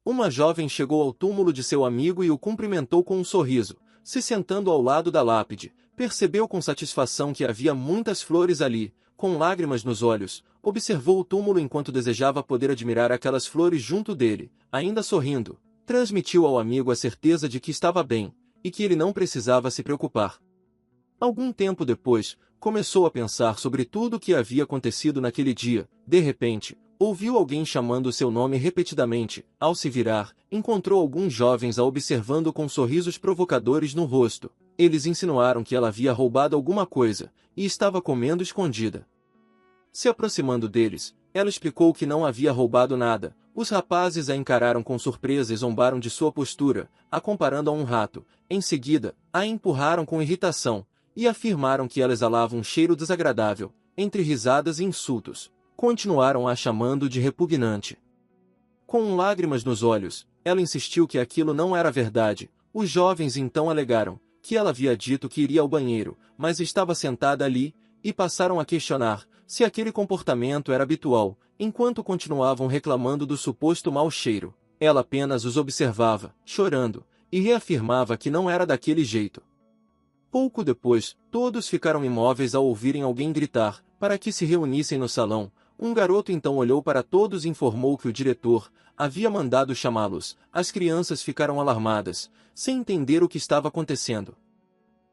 Uma jovem chegou ao túmulo de seu amigo e o cumprimentou com um sorriso. Se sentando ao lado da lápide, percebeu com satisfação que havia muitas flores ali. Com lágrimas nos olhos, observou o túmulo enquanto desejava poder admirar aquelas flores junto dele. Ainda sorrindo, transmitiu ao amigo a certeza de que estava bem, e que ele não precisava se preocupar. Algum tempo depois, começou a pensar sobre tudo o que havia acontecido naquele dia. De repente, ouviu alguém chamando seu nome repetidamente. Ao se virar, encontrou alguns jovens a observando com sorrisos provocadores no rosto. Eles insinuaram que ela havia roubado alguma coisa, e estava comendo escondida. Se aproximando deles, ela explicou que não havia roubado nada. Os rapazes a encararam com surpresa e zombaram de sua postura, a comparando a um rato. Em seguida, a empurraram com irritação, e afirmaram que ela exalava um cheiro desagradável. Entre risadas e insultos, continuaram a chamando de repugnante. Com lágrimas nos olhos, ela insistiu que aquilo não era verdade. Os jovens então alegaram que ela havia dito que iria ao banheiro, mas estava sentada ali, e passaram a questionar se aquele comportamento era habitual. Enquanto continuavam reclamando do suposto mau cheiro, ela apenas os observava, chorando, e reafirmava que não era daquele jeito. Pouco depois, todos ficaram imóveis ao ouvirem alguém gritar, para que se reunissem no salão. Um garoto então olhou para todos e informou que o diretor havia mandado chamá-los. As crianças ficaram alarmadas, sem entender o que estava acontecendo.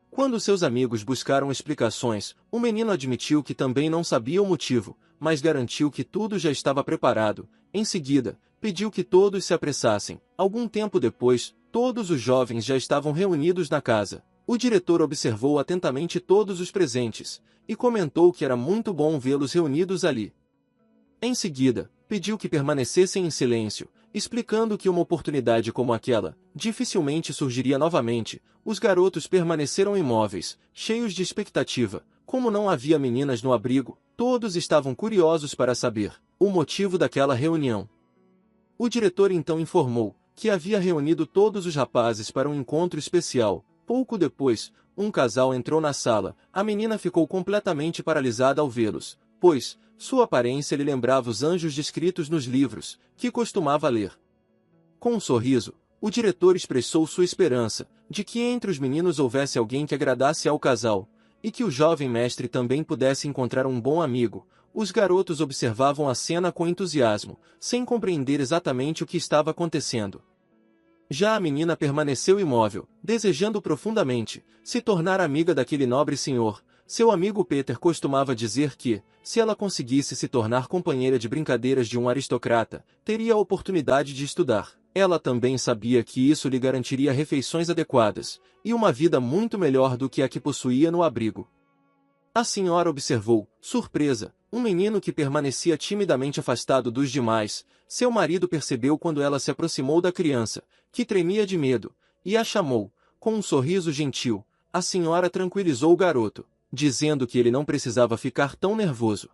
Quando seus amigos buscaram explicações, o menino admitiu que também não sabia o motivo, mas garantiu que tudo já estava preparado. Em seguida, pediu que todos se apressassem. Algum tempo depois, todos os jovens já estavam reunidos na casa. O diretor observou atentamente todos os presentes, e comentou que era muito bom vê-los reunidos ali. Em seguida, pediu que permanecessem em silêncio, explicando que uma oportunidade como aquela dificilmente surgiria novamente. Os garotos permaneceram imóveis, cheios de expectativa. Como não havia meninas no abrigo, todos estavam curiosos para saber o motivo daquela reunião. O diretor então informou que havia reunido todos os rapazes para um encontro especial. Pouco depois, um casal entrou na sala. A menina ficou completamente paralisada ao vê-los, pois sua aparência lhe lembrava os anjos descritos nos livros que costumava ler. Com um sorriso, o diretor expressou sua esperança de que entre os meninos houvesse alguém que agradasse ao casal, e que o jovem mestre também pudesse encontrar um bom amigo. Os garotos observavam a cena com entusiasmo, sem compreender exatamente o que estava acontecendo. Já a menina permaneceu imóvel, desejando profundamente se tornar amiga daquele nobre senhor. Seu amigo Peter costumava dizer que, se ela conseguisse se tornar companheira de brincadeiras de um aristocrata, teria a oportunidade de estudar. Ela também sabia que isso lhe garantiria refeições adequadas, e uma vida muito melhor do que a que possuía no abrigo. A senhora observou, surpresa, um menino que permanecia timidamente afastado dos demais. Seu marido percebeu quando ela se aproximou da criança, que tremia de medo, e a chamou. Com um sorriso gentil, a senhora tranquilizou o garoto, dizendo que ele não precisava ficar tão nervoso.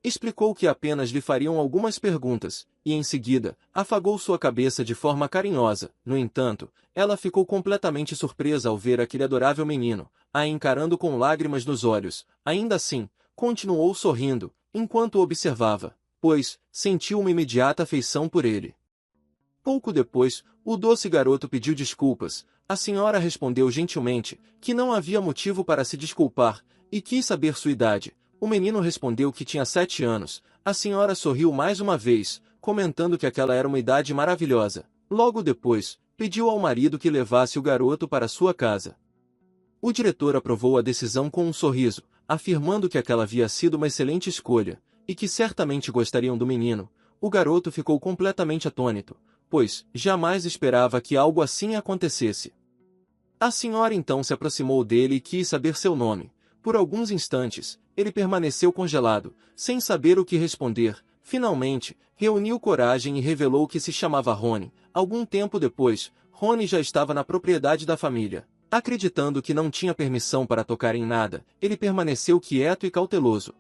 Explicou que apenas lhe fariam algumas perguntas, e em seguida, afagou sua cabeça de forma carinhosa. No entanto, ela ficou completamente surpresa ao ver aquele adorável menino, a encarando com lágrimas nos olhos. Ainda assim, continuou sorrindo, enquanto o observava, pois sentiu uma imediata afeição por ele. Pouco depois, o doce garoto pediu desculpas. A senhora respondeu gentilmente que não havia motivo para se desculpar, e quis saber sua idade. O menino respondeu que tinha 7 anos. A senhora sorriu mais uma vez, comentando que aquela era uma idade maravilhosa. Logo depois, pediu ao marido que levasse o garoto para sua casa. O diretor aprovou a decisão com um sorriso, afirmando que aquela havia sido uma excelente escolha, e que certamente gostariam do menino. O garoto ficou completamente atônito, pois jamais esperava que algo assim acontecesse. A senhora então se aproximou dele e quis saber seu nome. Por alguns instantes, ele permaneceu congelado, sem saber o que responder. Finalmente, reuniu coragem e revelou que se chamava Rony. Algum tempo depois, Rony já estava na propriedade da família. Acreditando que não tinha permissão para tocar em nada, ele permaneceu quieto e cauteloso.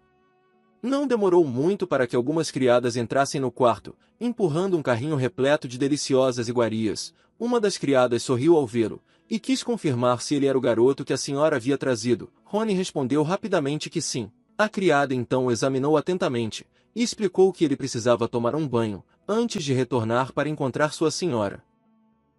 Não demorou muito para que algumas criadas entrassem no quarto, empurrando um carrinho repleto de deliciosas iguarias. Uma das criadas sorriu ao vê-lo, e quis confirmar se ele era o garoto que a senhora havia trazido. Rony respondeu rapidamente que sim. A criada então o examinou atentamente, e explicou que ele precisava tomar um banho. antes de retornar para encontrar sua senhora.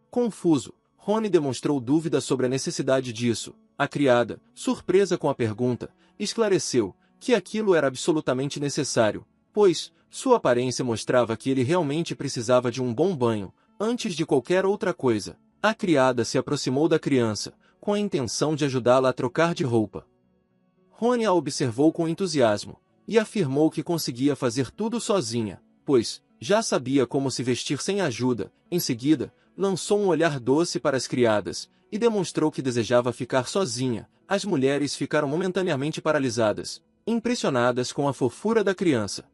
Confuso, Rony demonstrou dúvida sobre a necessidade disso. A criada, surpresa com a pergunta, esclareceu que aquilo era absolutamente necessário, pois sua aparência mostrava que ele realmente precisava de um bom banho, antes de qualquer outra coisa. A criada se aproximou da criança, com a intenção de ajudá-la a trocar de roupa. Rony a observou com entusiasmo, e afirmou que conseguia fazer tudo sozinha, pois já sabia como se vestir sem ajuda. Em seguida, lançou um olhar doce para as criadas, e demonstrou que desejava ficar sozinha. As mulheres ficaram momentaneamente paralisadas, impressionadas com a fofura da criança.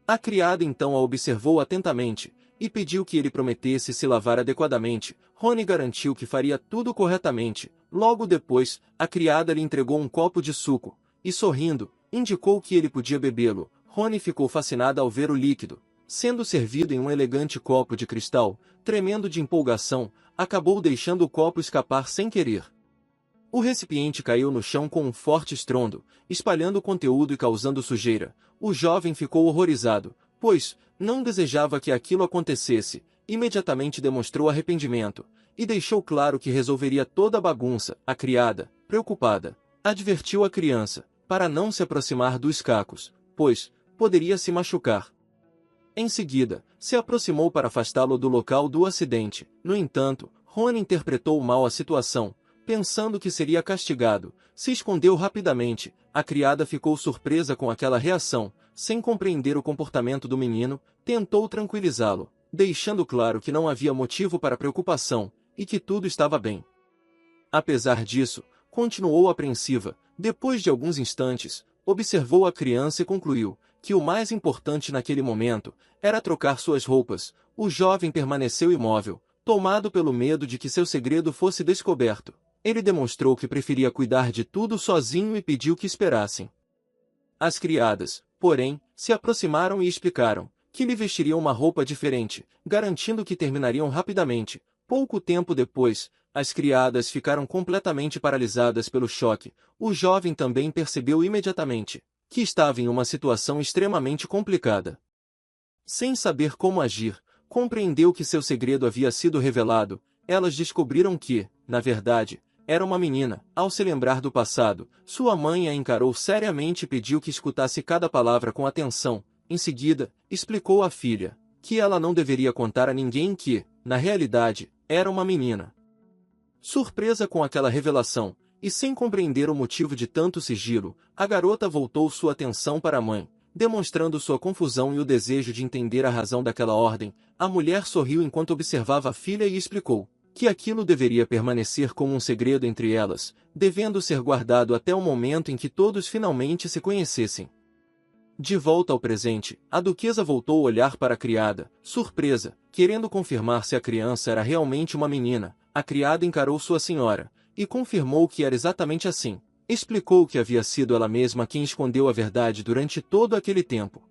A criada então a observou atentamente, e pediu que ele prometesse se lavar adequadamente. Rony garantiu que faria tudo corretamente. Logo depois, a criada lhe entregou um copo de suco, e sorrindo, indicou que ele podia bebê-lo. Rony ficou fascinada ao ver o líquido, sendo servido em um elegante copo de cristal. Tremendo de empolgação, acabou deixando o copo escapar sem querer. O recipiente caiu no chão com um forte estrondo, espalhando o conteúdo e causando sujeira. O jovem ficou horrorizado, pois não desejava que aquilo acontecesse. Imediatamente demonstrou arrependimento, e deixou claro que resolveria toda a bagunça. A criada, preocupada, advertiu a criança para não se aproximar dos cacos, pois poderia se machucar. Em seguida, se aproximou para afastá-lo do local do acidente. No entanto, Rony interpretou mal a situação, pensando que seria castigado. Se escondeu rapidamente. A criada ficou surpresa com aquela reação. Sem compreender o comportamento do menino, tentou tranquilizá-lo, deixando claro que não havia motivo para preocupação, e que tudo estava bem. Apesar disso, continuou apreensiva. Depois de alguns instantes, observou a criança e concluiu que o mais importante naquele momento era trocar suas roupas. O jovem permaneceu imóvel, tomado pelo medo de que seu segredo fosse descoberto. Ele demonstrou que preferia cuidar de tudo sozinho e pediu que esperassem. As criadas, porém, se aproximaram e explicaram que lhe vestiriam uma roupa diferente, garantindo que terminariam rapidamente. Pouco tempo depois, as criadas ficaram completamente paralisadas pelo choque. O jovem também percebeu imediatamente que estava em uma situação extremamente complicada. Sem saber como agir, compreendeu que seu segredo havia sido revelado. Elas descobriram que, na verdade, era uma menina. Ao se lembrar do passado, sua mãe a encarou seriamente e pediu que escutasse cada palavra com atenção. Em seguida, explicou à filha que ela não deveria contar a ninguém que, na realidade, era uma menina. Surpresa com aquela revelação, e sem compreender o motivo de tanto sigilo, a garota voltou sua atenção para a mãe, demonstrando sua confusão e o desejo de entender a razão daquela ordem. A mulher sorriu enquanto observava a filha e explicou que aquilo deveria permanecer como um segredo entre elas, devendo ser guardado até o momento em que todos finalmente se conhecessem. De volta ao presente, a duquesa voltou a olhar para a criada, surpresa, querendo confirmar se a criança era realmente uma menina. A criada encarou sua senhora, e confirmou que era exatamente assim. Explicou que havia sido ela mesma quem escondeu a verdade durante todo aquele tempo.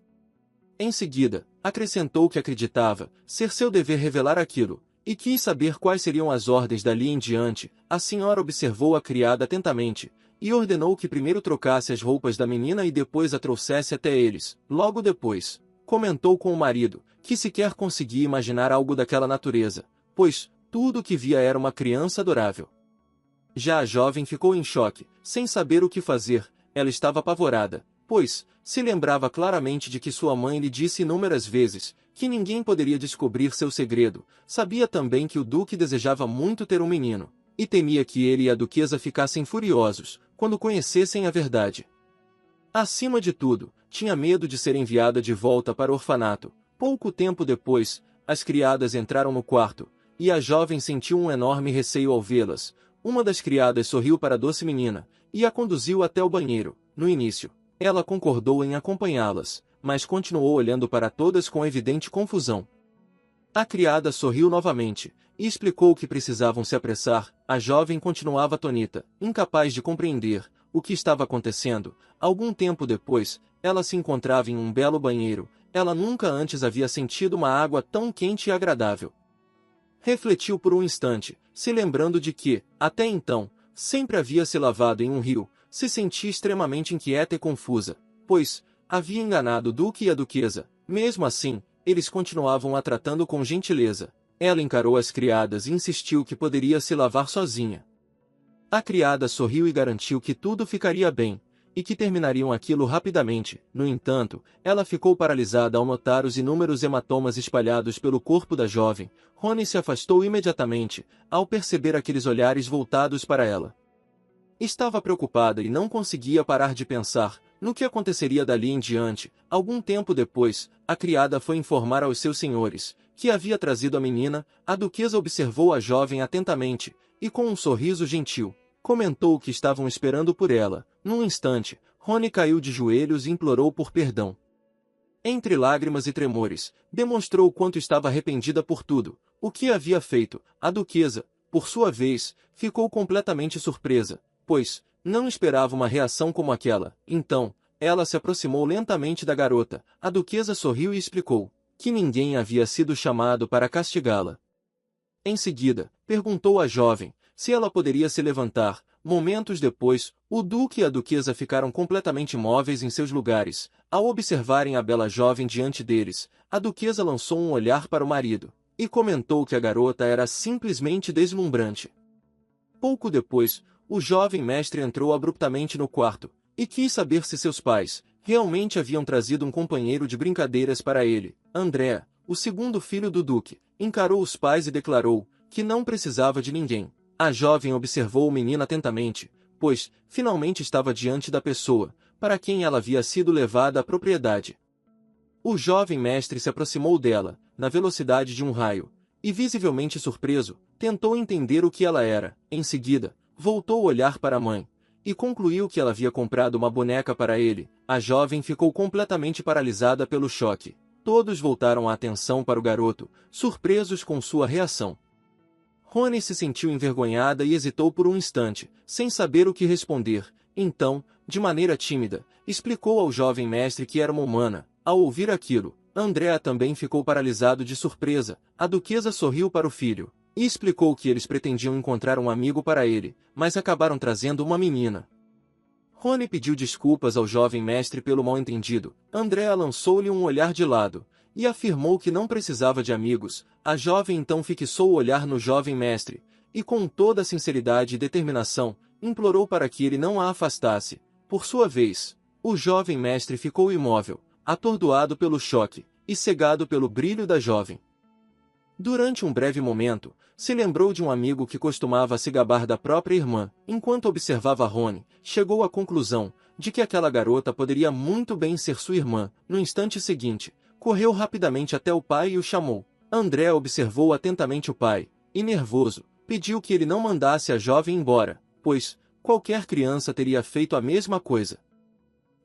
Em seguida, acrescentou que acreditava ser seu dever revelar aquilo, e quis saber quais seriam as ordens dali em diante. A senhora observou a criada atentamente, e ordenou que primeiro trocasse as roupas da menina e depois a trouxesse até eles. Logo depois, comentou com o marido, que sequer conseguia imaginar algo daquela natureza, pois tudo o que via era uma criança adorável. Já a jovem ficou em choque, sem saber o que fazer. Ela estava apavorada, pois se lembrava claramente de que sua mãe lhe disse inúmeras vezes que ninguém poderia descobrir seu segredo. Sabia também que o duque desejava muito ter um menino, e temia que ele e a duquesa ficassem furiosos quando conhecessem a verdade. Acima de tudo, tinha medo de ser enviada de volta para o orfanato. Pouco tempo depois, as criadas entraram no quarto, e a jovem sentiu um enorme receio ao vê-las. Uma das criadas sorriu para a doce menina, e a conduziu até o banheiro. No início, ela concordou em acompanhá-las, mas continuou olhando para todas com evidente confusão. A criada sorriu novamente, e explicou que precisavam se apressar. A jovem continuava atônita, incapaz de compreender o que estava acontecendo. Algum tempo depois, ela se encontrava em um belo banheiro. Ela nunca antes havia sentido uma água tão quente e agradável. Refletiu por um instante, se lembrando de que, até então, sempre havia se lavado em um rio. Se sentia extremamente inquieta e confusa, pois havia enganado o duque e a duquesa. Mesmo assim, eles continuavam a tratando com gentileza. Ela encarou as criadas e insistiu que poderia se lavar sozinha. A criada sorriu e garantiu que tudo ficaria bem, e que terminariam aquilo rapidamente. No entanto, ela ficou paralisada ao notar os inúmeros hematomas espalhados pelo corpo da jovem. Rony se afastou imediatamente, ao perceber aqueles olhares voltados para ela. Estava preocupada e não conseguia parar de pensar no que aconteceria dali em diante. Algum tempo depois, a criada foi informar aos seus senhores que havia trazido a menina. A duquesa observou a jovem atentamente, e com um sorriso gentil, comentou que estavam esperando por ela. Num instante, Rony caiu de joelhos e implorou por perdão. Entre lágrimas e tremores, demonstrou o quanto estava arrependida por tudo o que havia feito. A duquesa, por sua vez, ficou completamente surpresa, pois não esperava uma reação como aquela. Então, ela se aproximou lentamente da garota. A duquesa sorriu e explicou que ninguém havia sido chamado para castigá-la. Em seguida, perguntou à jovem se ela poderia se levantar. Momentos depois, o duque e a duquesa ficaram completamente imóveis em seus lugares. Ao observarem a bela jovem diante deles, a duquesa lançou um olhar para o marido e comentou que a garota era simplesmente deslumbrante. Pouco depois, o jovem mestre entrou abruptamente no quarto e quis saber se seus pais realmente haviam trazido um companheiro de brincadeiras para ele. Andrea, o segundo filho do duque, encarou os pais e declarou que não precisava de ninguém. A jovem observou o menino atentamente, pois, finalmente estava diante da pessoa para quem ela havia sido levada à propriedade. O jovem mestre se aproximou dela, na velocidade de um raio, e visivelmente surpreso, tentou entender o que ela era. Em seguida, voltou a olhar para a mãe, e concluiu que ela havia comprado uma boneca para ele. A jovem ficou completamente paralisada pelo choque. Todos voltaram a atenção para o garoto, surpresos com sua reação. Rony se sentiu envergonhada e hesitou por um instante, sem saber o que responder. Então, de maneira tímida, explicou ao jovem mestre que era uma humana. Ao ouvir aquilo, Andrea também ficou paralisado de surpresa. A duquesa sorriu para o filho e explicou que eles pretendiam encontrar um amigo para ele, mas acabaram trazendo uma menina. Rony pediu desculpas ao jovem mestre pelo mal-entendido. Andrea lançou-lhe um olhar de lado e afirmou que não precisava de amigos. A jovem então fixou o olhar no jovem mestre, e com toda a sinceridade e determinação, implorou para que ele não a afastasse. Por sua vez, o jovem mestre ficou imóvel, atordoado pelo choque, e cegado pelo brilho da jovem. Durante um breve momento, se lembrou de um amigo que costumava se gabar da própria irmã. Enquanto observava Rony, chegou à conclusão de que aquela garota poderia muito bem ser sua irmã. No instante seguinte, correu rapidamente até o pai e o chamou. André observou atentamente o pai, e nervoso, pediu que ele não mandasse a jovem embora, pois qualquer criança teria feito a mesma coisa.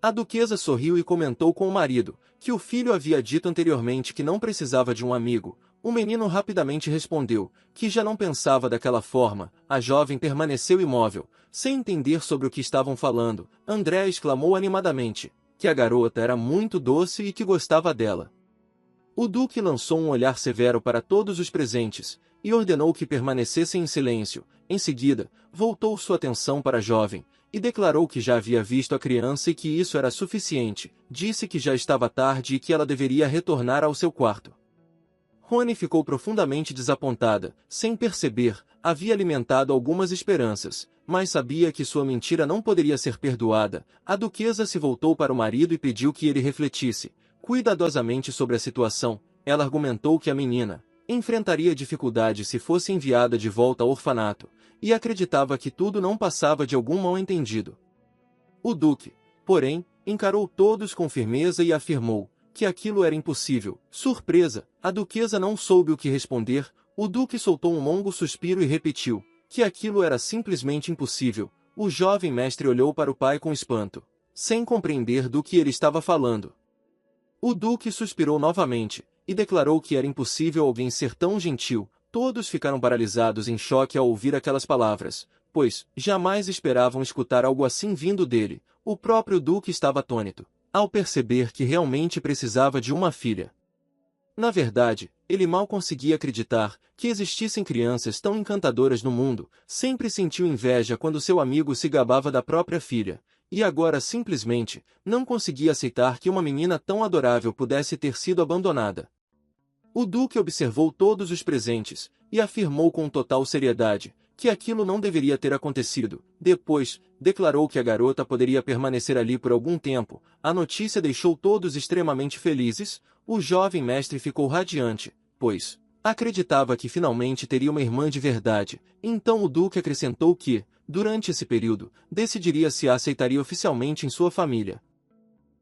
A duquesa sorriu e comentou com o marido que o filho havia dito anteriormente que não precisava de um amigo. O menino rapidamente respondeu que já não pensava daquela forma. A jovem permaneceu imóvel, sem entender sobre o que estavam falando. André exclamou animadamente que a garota era muito doce e que gostava dela. O duque lançou um olhar severo para todos os presentes e ordenou que permanecessem em silêncio. Em seguida, voltou sua atenção para a jovem e declarou que já havia visto a criança e que isso era suficiente. Disse que já estava tarde e que ela deveria retornar ao seu quarto. Rony ficou profundamente desapontada. Sem perceber, havia alimentado algumas esperanças, mas sabia que sua mentira não poderia ser perdoada. A duquesa se voltou para o marido e pediu que ele refletisse cuidadosamente sobre a situação. Ela argumentou que a menina enfrentaria dificuldade se fosse enviada de volta ao orfanato, e acreditava que tudo não passava de algum mal-entendido. O duque, porém, encarou todos com firmeza e afirmou que aquilo era impossível. Surpresa, a duquesa não soube o que responder. O duque soltou um longo suspiro e repetiu que aquilo era simplesmente impossível. O jovem mestre olhou para o pai com espanto, sem compreender do que ele estava falando. O duque suspirou novamente e declarou que era impossível alguém ser tão gentil. Todos ficaram paralisados em choque ao ouvir aquelas palavras, pois jamais esperavam escutar algo assim vindo dele. O próprio duque estava atônito ao perceber que realmente precisava de uma filha. Na verdade, ele mal conseguia acreditar que existissem crianças tão encantadoras no mundo. Sempre sentiu inveja quando seu amigo se gabava da própria filha, e agora simplesmente não conseguia aceitar que uma menina tão adorável pudesse ter sido abandonada. O Duque observou todos os presentes e afirmou com total seriedade que aquilo não deveria ter acontecido. Depois, declarou que a garota poderia permanecer ali por algum tempo. A notícia deixou todos extremamente felizes. O jovem mestre ficou radiante, pois acreditava que finalmente teria uma irmã de verdade. Então o Duque acrescentou que, durante esse período, decidiria se a aceitaria oficialmente em sua família.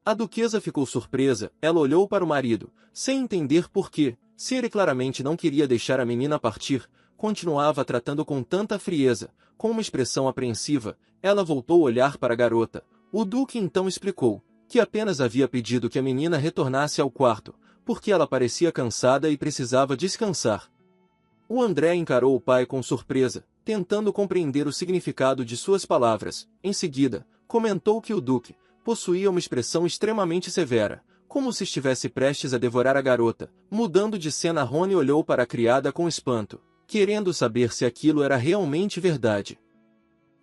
A duquesa ficou surpresa. Ela olhou para o marido, sem entender por quê. Se ele claramente não queria deixar a menina partir, continuava tratando com tanta frieza. Com uma expressão apreensiva, ela voltou a olhar para a garota. O Duque então explicou que apenas havia pedido que a menina retornasse ao quarto, porque ela parecia cansada e precisava descansar. O André encarou o pai com surpresa, tentando compreender o significado de suas palavras. Em seguida, comentou que o Duque possuía uma expressão extremamente severa, como se estivesse prestes a devorar a garota. Mudando de cena, Rony olhou para a criada com espanto, querendo saber se aquilo era realmente verdade.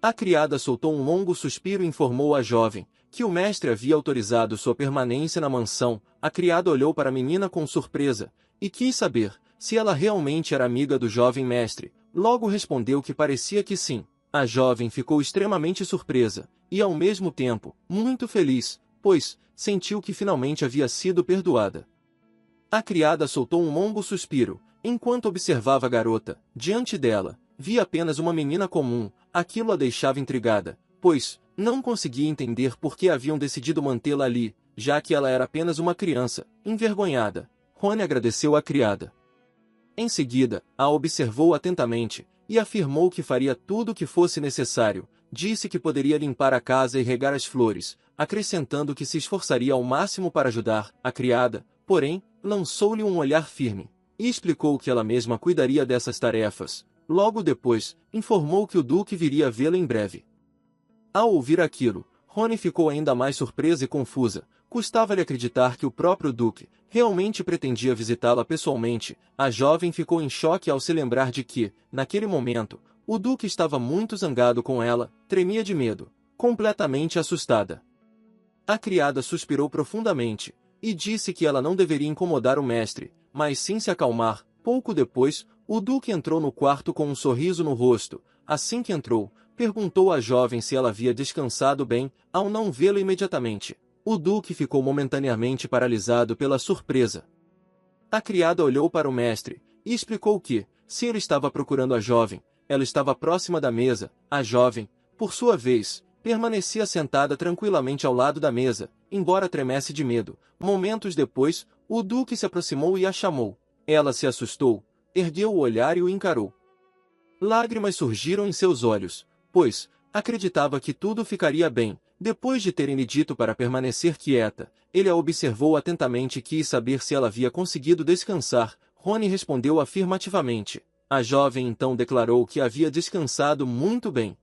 A criada soltou um longo suspiro e informou à jovem que o mestre havia autorizado sua permanência na mansão. A criada olhou para a menina com surpresa e quis saber se ela realmente era amiga do jovem mestre. Logo respondeu que parecia que sim. A jovem ficou extremamente surpresa e, ao mesmo tempo, muito feliz, pois sentiu que finalmente havia sido perdoada. A criada soltou um longo suspiro, enquanto observava a garota. Diante dela, via apenas uma menina comum. Aquilo a deixava intrigada, pois não conseguia entender por que haviam decidido mantê-la ali, já que ela era apenas uma criança. Envergonhada, Rony agradeceu à criada. Em seguida, a observou atentamente e afirmou que faria tudo o que fosse necessário. Disse que poderia limpar a casa e regar as flores, acrescentando que se esforçaria ao máximo para ajudar. A criada, porém, lançou-lhe um olhar firme e explicou que ela mesma cuidaria dessas tarefas. Logo depois, informou que o Duque viria vê-la em breve. Ao ouvir aquilo, Rony ficou ainda mais surpresa e confusa. Custava-lhe acreditar que o próprio Duque realmente pretendia visitá-la pessoalmente. A jovem ficou em choque ao se lembrar de que, naquele momento, o Duque estava muito zangado com ela, tremia de medo, completamente assustada. A criada suspirou profundamente e disse que ela não deveria incomodar o mestre, mas sim se acalmar. Pouco depois, o Duque entrou no quarto com um sorriso no rosto. Assim que entrou, perguntou à jovem se ela havia descansado bem. Ao não vê-la imediatamente, o Duque ficou momentaneamente paralisado pela surpresa. A criada olhou para o mestre e explicou que, se ele estava procurando a jovem, ela estava próxima da mesa. A jovem, por sua vez, permanecia sentada tranquilamente ao lado da mesa, embora tremesse de medo. Momentos depois, o Duque se aproximou e a chamou. Ela se assustou, ergueu o olhar e o encarou. Lágrimas surgiram em seus olhos, pois acreditava que tudo ficaria bem. Depois de terem lhe dito para permanecer quieta, ele a observou atentamente e quis saber se ela havia conseguido descansar. Rony respondeu afirmativamente. A jovem então declarou que havia descansado muito bem.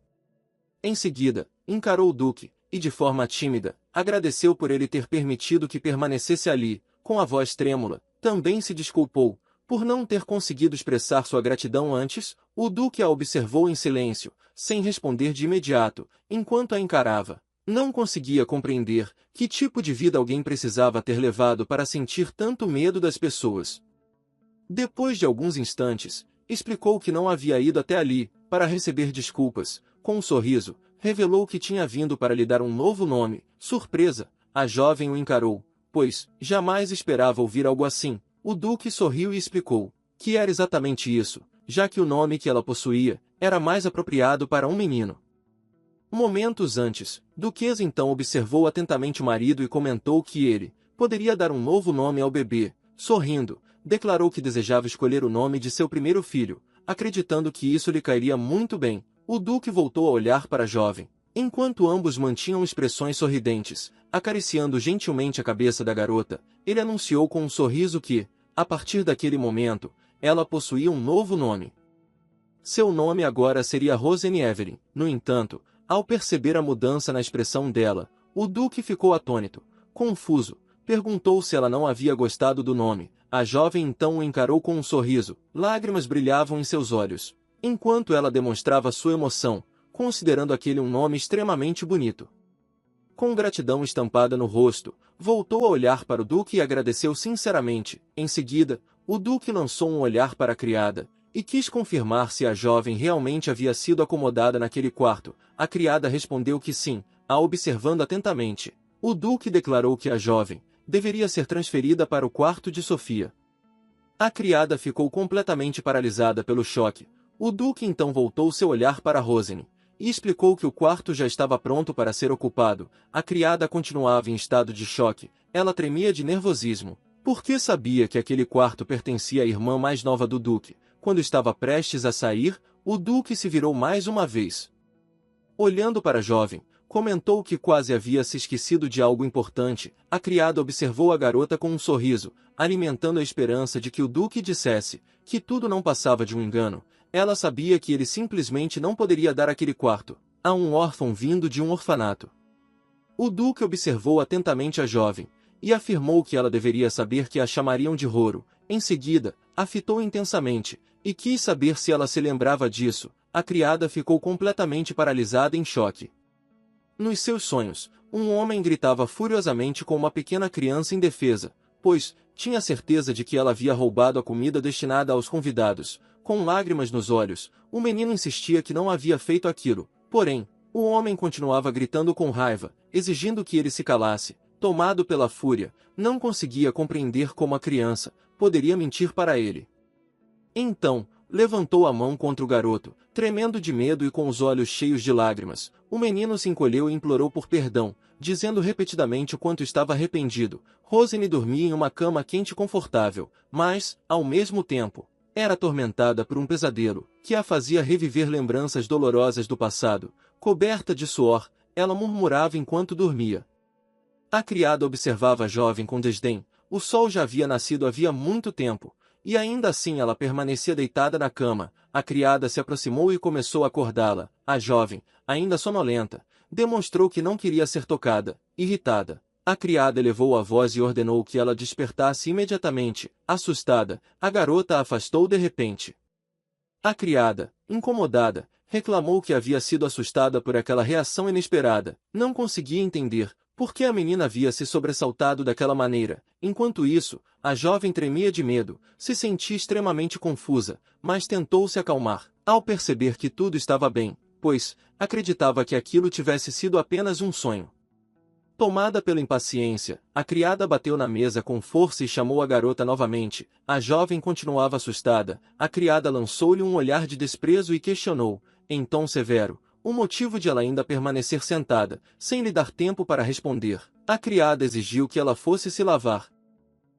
Em seguida, encarou o Duque, e de forma tímida, agradeceu por ele ter permitido que permanecesse ali. Com a voz trêmula, também se desculpou por não ter conseguido expressar sua gratidão antes. O Duque a observou em silêncio, sem responder de imediato, enquanto a encarava. Não conseguia compreender que tipo de vida alguém precisava ter levado para sentir tanto medo das pessoas. Depois de alguns instantes, explicou que não havia ido até ali para receber desculpas. Com um sorriso, revelou que tinha vindo para lhe dar um novo nome. Surpresa, a jovem o encarou, pois jamais esperava ouvir algo assim. O Duque sorriu e explicou que era exatamente isso, já que o nome que ela possuía era mais apropriado para um menino. Momentos antes, Duquesa então observou atentamente o marido e comentou que ele poderia dar um novo nome ao bebê. Sorrindo, declarou que desejava escolher o nome de seu primeiro filho, acreditando que isso lhe cairia muito bem. O Duque voltou a olhar para a jovem, enquanto ambos mantinham expressões sorridentes, acariciando gentilmente a cabeça da garota. Ele anunciou com um sorriso que, a partir daquele momento, ela possuía um novo nome. Seu nome agora seria Rosane Evelyn. No entanto, ao perceber a mudança na expressão dela, o Duque ficou atônito. Confuso, perguntou se ela não havia gostado do nome. A jovem então o encarou com um sorriso. Lágrimas brilhavam em seus olhos, enquanto ela demonstrava sua emoção, considerando aquele um nome extremamente bonito. Com gratidão estampada no rosto, voltou a olhar para o Duque e agradeceu sinceramente. Em seguida, O duque lançou um olhar para a criada, e quis confirmar se a jovem realmente havia sido acomodada naquele quarto. A criada respondeu que sim, a observando atentamente. O duque declarou que a jovem deveria ser transferida para o quarto de Sofia. A criada ficou completamente paralisada pelo choque. O duque então voltou seu olhar para Rosane e explicou que o quarto já estava pronto para ser ocupado. A criada continuava em estado de choque. Ela tremia de nervosismo, porque sabia que aquele quarto pertencia à irmã mais nova do duque. Quando estava prestes a sair, o duque se virou mais uma vez. Olhando para a jovem, comentou que quase havia se esquecido de algo importante. A criada observou a garota com um sorriso, alimentando a esperança de que o duque dissesse que tudo não passava de um engano. Ela sabia que ele simplesmente não poderia dar aquele quarto a um órfão vindo de um orfanato. O duque observou atentamente a jovem e afirmou que ela deveria saber que a chamariam de Roro. Em seguida, a fitou intensamente e quis saber se ela se lembrava disso. A criada ficou completamente paralisada em choque. Nos seus sonhos, um homem gritava furiosamente com uma pequena criança indefesa, pois tinha certeza de que ela havia roubado a comida destinada aos convidados. Com lágrimas nos olhos, o menino insistia que não havia feito aquilo. Porém, o homem continuava gritando com raiva, exigindo que ele se calasse. Tomado pela fúria, não conseguia compreender como a criança poderia mentir para ele. Então, levantou a mão contra o garoto, tremendo de medo e com os olhos cheios de lágrimas. O menino se encolheu e implorou por perdão, dizendo repetidamente o quanto estava arrependido. Rosane dormia em uma cama quente e confortável, mas, ao mesmo tempo, era atormentada por um pesadelo, que a fazia reviver lembranças dolorosas do passado. Coberta de suor, ela murmurava enquanto dormia. A criada observava a jovem com desdém. O sol já havia nascido havia muito tempo, e ainda assim ela permanecia deitada na cama. A criada se aproximou e começou a acordá-la. A jovem, ainda sonolenta, demonstrou que não queria ser tocada. Irritada, a criada elevou a voz e ordenou que ela despertasse imediatamente. Assustada, a garota a afastou de repente. A criada, incomodada, reclamou que havia sido assustada por aquela reação inesperada. Não conseguia entender por que a menina havia se sobressaltado daquela maneira. Enquanto isso, a jovem tremia de medo, se sentia extremamente confusa, mas tentou se acalmar, ao perceber que tudo estava bem, pois acreditava que aquilo tivesse sido apenas um sonho. Tomada pela impaciência, a criada bateu na mesa com força e chamou a garota novamente. A jovem continuava assustada. A criada lançou-lhe um olhar de desprezo e questionou, em tom severo, o motivo de ela ainda permanecer sentada, sem lhe dar tempo para responder. A criada exigiu que ela fosse se lavar.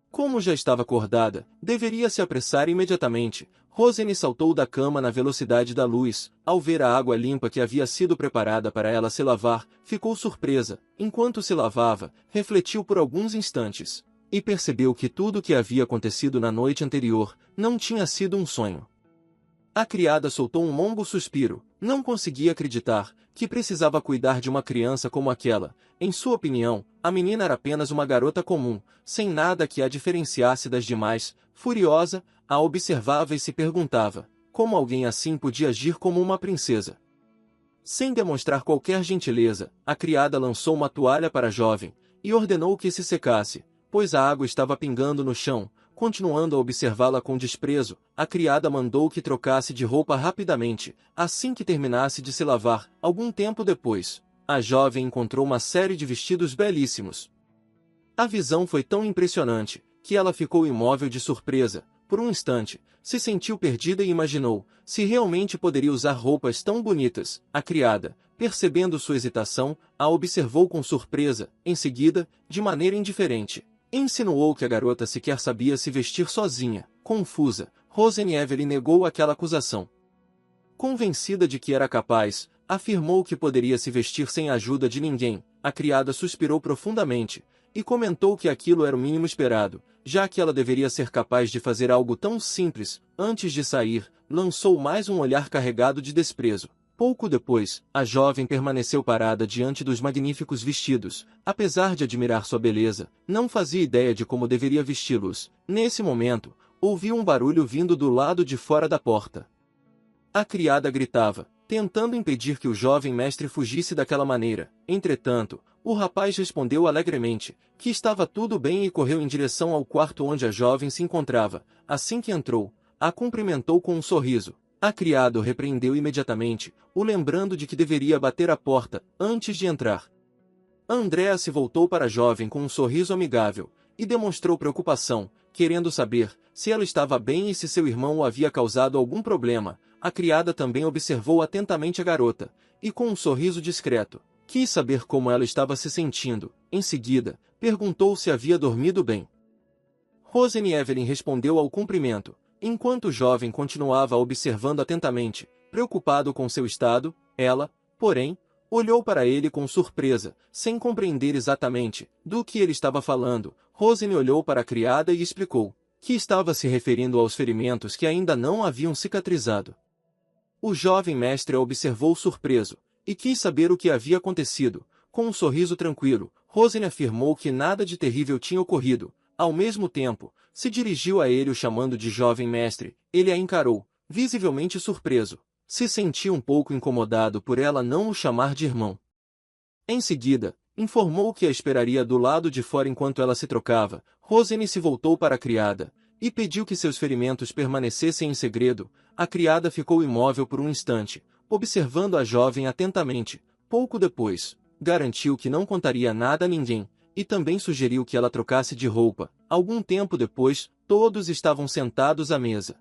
Como já estava acordada, deveria se apressar imediatamente. Rosane saltou da cama na velocidade da luz. Ao ver a água limpa que havia sido preparada para ela se lavar, ficou surpresa. Enquanto se lavava, refletiu por alguns instantes e percebeu que tudo o que havia acontecido na noite anterior não tinha sido um sonho. A criada soltou um longo suspiro. Não conseguia acreditar que precisava cuidar de uma criança como aquela. Em sua opinião, a menina era apenas uma garota comum, sem nada que a diferenciasse das demais. Furiosa, a observava e se perguntava como alguém assim podia agir como uma princesa. Sem demonstrar qualquer gentileza, a criada lançou uma toalha para a jovem e ordenou que se secasse, pois a água estava pingando no chão. Continuando a observá-la com desprezo, a criada mandou que trocasse de roupa rapidamente, assim que terminasse de se lavar. Algum tempo depois, a jovem encontrou uma série de vestidos belíssimos. A visão foi tão impressionante, que ela ficou imóvel de surpresa. Por um instante, se sentiu perdida e imaginou se realmente poderia usar roupas tão bonitas. A criada, percebendo sua hesitação, a observou com surpresa. Em seguida, de maneira indiferente, insinuou que a garota sequer sabia se vestir sozinha. Confusa, Rosane Evelyn negou aquela acusação. Convencida de que era capaz, afirmou que poderia se vestir sem a ajuda de ninguém. A criada suspirou profundamente e comentou que aquilo era o mínimo esperado, já que ela deveria ser capaz de fazer algo tão simples. Antes de sair, lançou mais um olhar carregado de desprezo. Pouco depois, a jovem permaneceu parada diante dos magníficos vestidos. Apesar de admirar sua beleza, não fazia ideia de como deveria vesti-los. Nesse momento, ouviu um barulho vindo do lado de fora da porta. A criada gritava, tentando impedir que o jovem mestre fugisse daquela maneira. Entretanto, o rapaz respondeu alegremente que estava tudo bem e correu em direção ao quarto onde a jovem se encontrava. Assim que entrou, a cumprimentou com um sorriso. A criada o repreendeu imediatamente, o lembrando de que deveria bater a porta antes de entrar. Andréa se voltou para a jovem com um sorriso amigável e demonstrou preocupação, querendo saber se ela estava bem e se seu irmão o havia causado algum problema. A criada também observou atentamente a garota, e com um sorriso discreto, quis saber como ela estava se sentindo. Em seguida, perguntou se havia dormido bem. Evelyn respondeu ao cumprimento, enquanto o jovem continuava observando atentamente, preocupado com seu estado. Ela, porém, olhou para ele com surpresa, sem compreender exatamente do que ele estava falando. Olhou para a criada e explicou que estava se referindo aos ferimentos que ainda não haviam cicatrizado. O jovem mestre a observou surpreso, e quis saber o que havia acontecido. Com um sorriso tranquilo, afirmou que nada de terrível tinha ocorrido. Ao mesmo tempo, se dirigiu a ele o chamando de jovem mestre. Ele a encarou, visivelmente surpreso. Se sentiu um pouco incomodado por ela não o chamar de irmão. Em seguida, informou que a esperaria do lado de fora enquanto ela se trocava. Se voltou para a criada e pediu que seus ferimentos permanecessem em segredo. A criada ficou imóvel por um instante, observando a jovem atentamente. Pouco depois, garantiu que não contaria nada a ninguém, e também sugeriu que ela trocasse de roupa. Algum tempo depois, todos estavam sentados à mesa.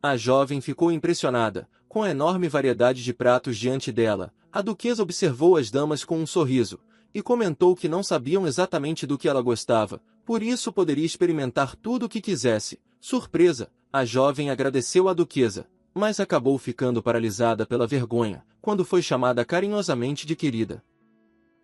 A jovem ficou impressionada, com a enorme variedade de pratos diante dela. A duquesa observou as damas com um sorriso, e comentou que não sabiam exatamente do que ela gostava, por isso poderia experimentar tudo o que quisesse. Surpresa, a jovem agradeceu à duquesa, mas acabou ficando paralisada pela vergonha, quando foi chamada carinhosamente de querida.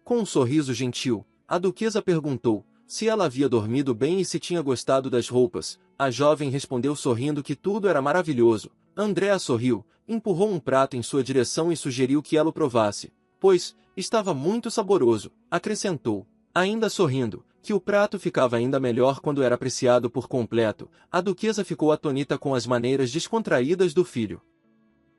Com um sorriso gentil, a duquesa perguntou se ela havia dormido bem e se tinha gostado das roupas. A jovem respondeu sorrindo que tudo era maravilhoso. Andréa sorriu, empurrou um prato em sua direção e sugeriu que ela o provasse, pois estava muito saboroso. Acrescentou, ainda sorrindo, que o prato ficava ainda melhor quando era apreciado por completo. A duquesa ficou atônita com as maneiras descontraídas do filho.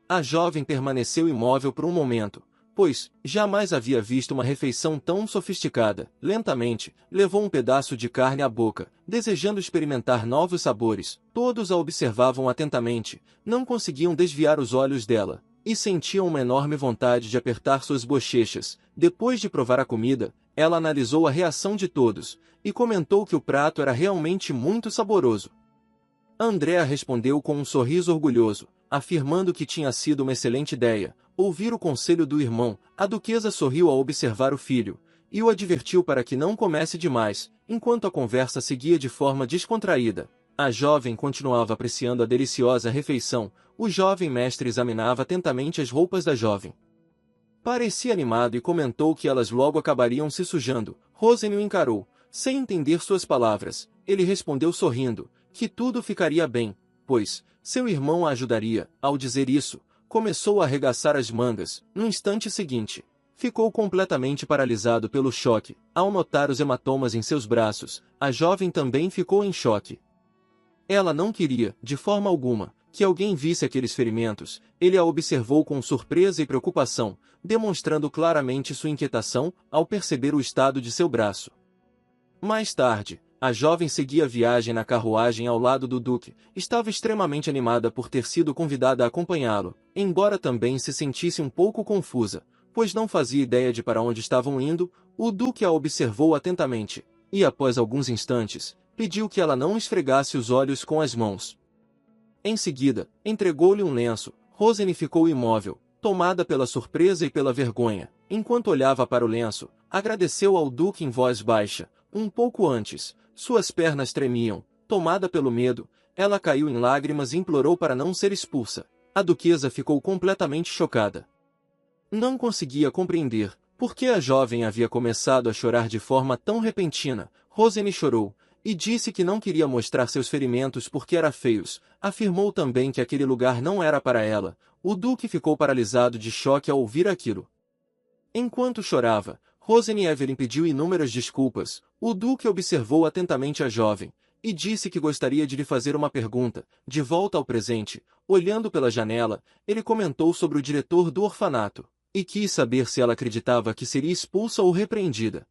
A jovem permaneceu imóvel por um momento, pois jamais havia visto uma refeição tão sofisticada. Lentamente, levou um pedaço de carne à boca, desejando experimentar novos sabores. Todos a observavam atentamente, não conseguiam desviar os olhos dela, e sentiam uma enorme vontade de apertar suas bochechas. Depois de provar a comida, ela analisou a reação de todos, e comentou que o prato era realmente muito saboroso. Andréa respondeu com um sorriso orgulhoso, afirmando que tinha sido uma excelente ideia ouvir o conselho do irmão. A duquesa sorriu ao observar o filho, e o advertiu para que não comesse demais. Enquanto a conversa seguia de forma descontraída, a jovem continuava apreciando a deliciosa refeição. O jovem mestre examinava atentamente as roupas da jovem. Parecia animado e comentou que elas logo acabariam se sujando. o encarou, sem entender suas palavras. Ele respondeu sorrindo, que tudo ficaria bem, pois seu irmão a ajudaria. Ao dizer isso, começou a arregaçar as mangas. No instante seguinte, ficou completamente paralisado pelo choque. Ao notar os hematomas em seus braços, a jovem também ficou em choque. Ela não queria, de forma alguma, que alguém visse aqueles ferimentos. Ele a observou com surpresa e preocupação, demonstrando claramente sua inquietação ao perceber o estado de seu braço. Mais tarde, a jovem seguia a viagem na carruagem ao lado do duque. Estava extremamente animada por ter sido convidada a acompanhá-lo, embora também se sentisse um pouco confusa, pois não fazia ideia de para onde estavam indo. O duque a observou atentamente, e após alguns instantes, pediu que ela não esfregasse os olhos com as mãos. Em seguida, entregou-lhe um lenço. Ficou imóvel, tomada pela surpresa e pela vergonha. Enquanto olhava para o lenço, agradeceu ao duque em voz baixa. Um pouco antes, suas pernas tremiam. Tomada pelo medo, ela caiu em lágrimas e implorou para não ser expulsa. A duquesa ficou completamente chocada. Não conseguia compreender por que a jovem havia começado a chorar de forma tão repentina. Chorou, e disse que não queria mostrar seus ferimentos porque eram feios. Afirmou também que aquele lugar não era para ela. O duque ficou paralisado de choque ao ouvir aquilo. Enquanto chorava, Evelyn pediu inúmeras desculpas. O duque observou atentamente a jovem, e disse que gostaria de lhe fazer uma pergunta. De volta ao presente, olhando pela janela, ele comentou sobre o diretor do orfanato, e quis saber se ela acreditava que seria expulsa ou repreendida.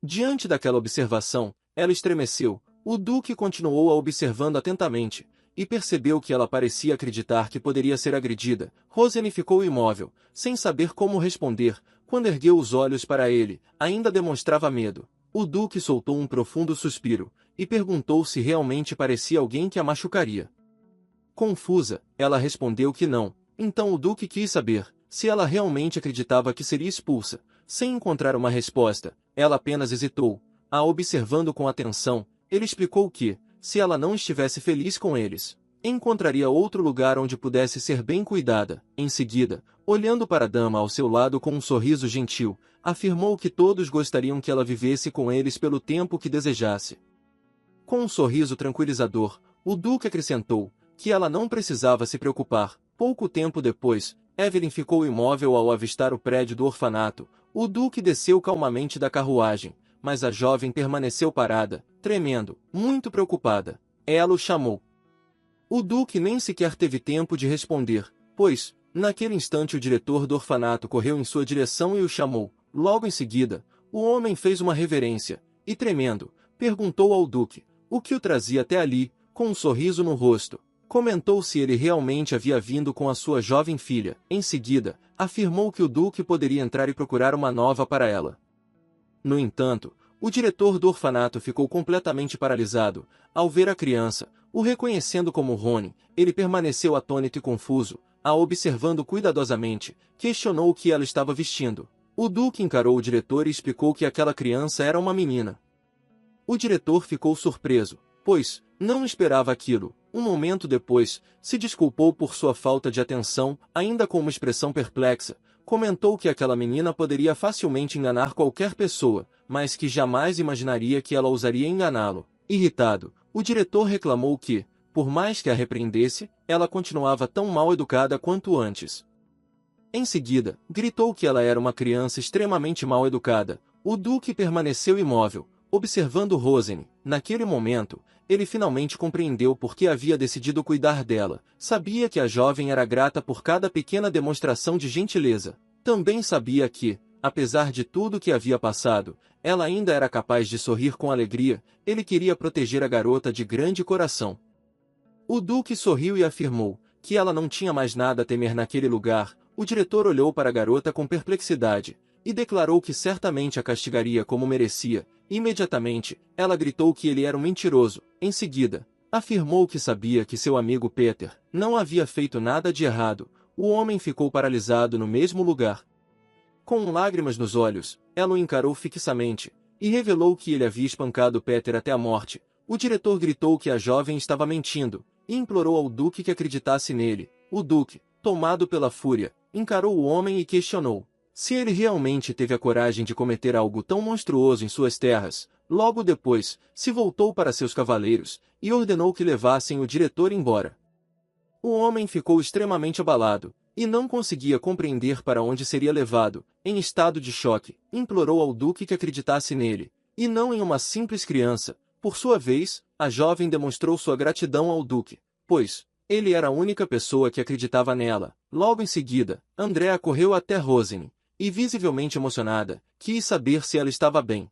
Diante daquela observação, ela estremeceu. O Duque continuou a observando atentamente, e percebeu que ela parecia acreditar que poderia ser agredida. Rosane ficou imóvel, sem saber como responder. Quando ergueu os olhos para ele, ainda demonstrava medo. O Duque soltou um profundo suspiro, e perguntou se realmente parecia alguém que a machucaria. Confusa, ela respondeu que não. Então o Duque quis saber se ela realmente acreditava que seria expulsa. Sem encontrar uma resposta, ela apenas hesitou. A observando com atenção, ele explicou que, se ela não estivesse feliz com eles, encontraria outro lugar onde pudesse ser bem cuidada. Em seguida, olhando para a dama ao seu lado com um sorriso gentil, afirmou que todos gostariam que ela vivesse com eles pelo tempo que desejasse. Com um sorriso tranquilizador, o Duque acrescentou que ela não precisava se preocupar. Pouco tempo depois, Evelyn ficou imóvel ao avistar o prédio do orfanato. O Duque desceu calmamente da carruagem, mas a jovem permaneceu parada, tremendo, muito preocupada. Ela o chamou. O Duque nem sequer teve tempo de responder, pois, naquele instante o diretor do orfanato correu em sua direção e o chamou. Logo em seguida, o homem fez uma reverência, e tremendo, perguntou ao Duque o que o trazia até ali. Com um sorriso no rosto, comentou se ele realmente havia vindo com a sua jovem filha. Em seguida, afirmou que o Duque poderia entrar e procurar uma nova para ela. No entanto, o diretor do orfanato ficou completamente paralisado. Ao ver a criança, o reconhecendo como Rony, ele permaneceu atônito e confuso. A observando cuidadosamente, questionou o que ela estava vestindo. O Duque encarou o diretor e explicou que aquela criança era uma menina. O diretor ficou surpreso, pois não esperava aquilo. Um momento depois, se desculpou por sua falta de atenção, ainda com uma expressão perplexa. Comentou que aquela menina poderia facilmente enganar qualquer pessoa, mas que jamais imaginaria que ela ousaria enganá-lo. Irritado, o diretor reclamou que, por mais que a repreendesse, ela continuava tão mal educada quanto antes. Em seguida, gritou que ela era uma criança extremamente mal educada. O Duque permaneceu imóvel, observando Rosane. Naquele momento, ele finalmente compreendeu por que havia decidido cuidar dela. Sabia que a jovem era grata por cada pequena demonstração de gentileza. Também sabia que, apesar de tudo que havia passado, ela ainda era capaz de sorrir com alegria. Ele queria proteger a garota de grande coração. O Duque sorriu e afirmou que ela não tinha mais nada a temer naquele lugar. O diretor olhou para a garota com perplexidade e declarou que certamente a castigaria como merecia. Imediatamente, ela gritou que ele era um mentiroso. Em seguida, afirmou que sabia que seu amigo Peter não havia feito nada de errado. O homem ficou paralisado no mesmo lugar. Com lágrimas nos olhos, ela o encarou fixamente e revelou que ele havia espancado Peter até a morte. O diretor gritou que a jovem estava mentindo e implorou ao Duque que acreditasse nele. O Duque, tomado pela fúria, encarou o homem e questionou se ele realmente teve a coragem de cometer algo tão monstruoso em suas terras. Logo depois, se voltou para seus cavaleiros e ordenou que levassem o diretor embora. O homem ficou extremamente abalado e não conseguia compreender para onde seria levado. Em estado de choque, implorou ao Duque que acreditasse nele, e não em uma simples criança. Por sua vez, a jovem demonstrou sua gratidão ao Duque, pois ele era a única pessoa que acreditava nela. Logo em seguida, Andrea correu até Rosane e, visivelmente emocionada, quis saber se ela estava bem.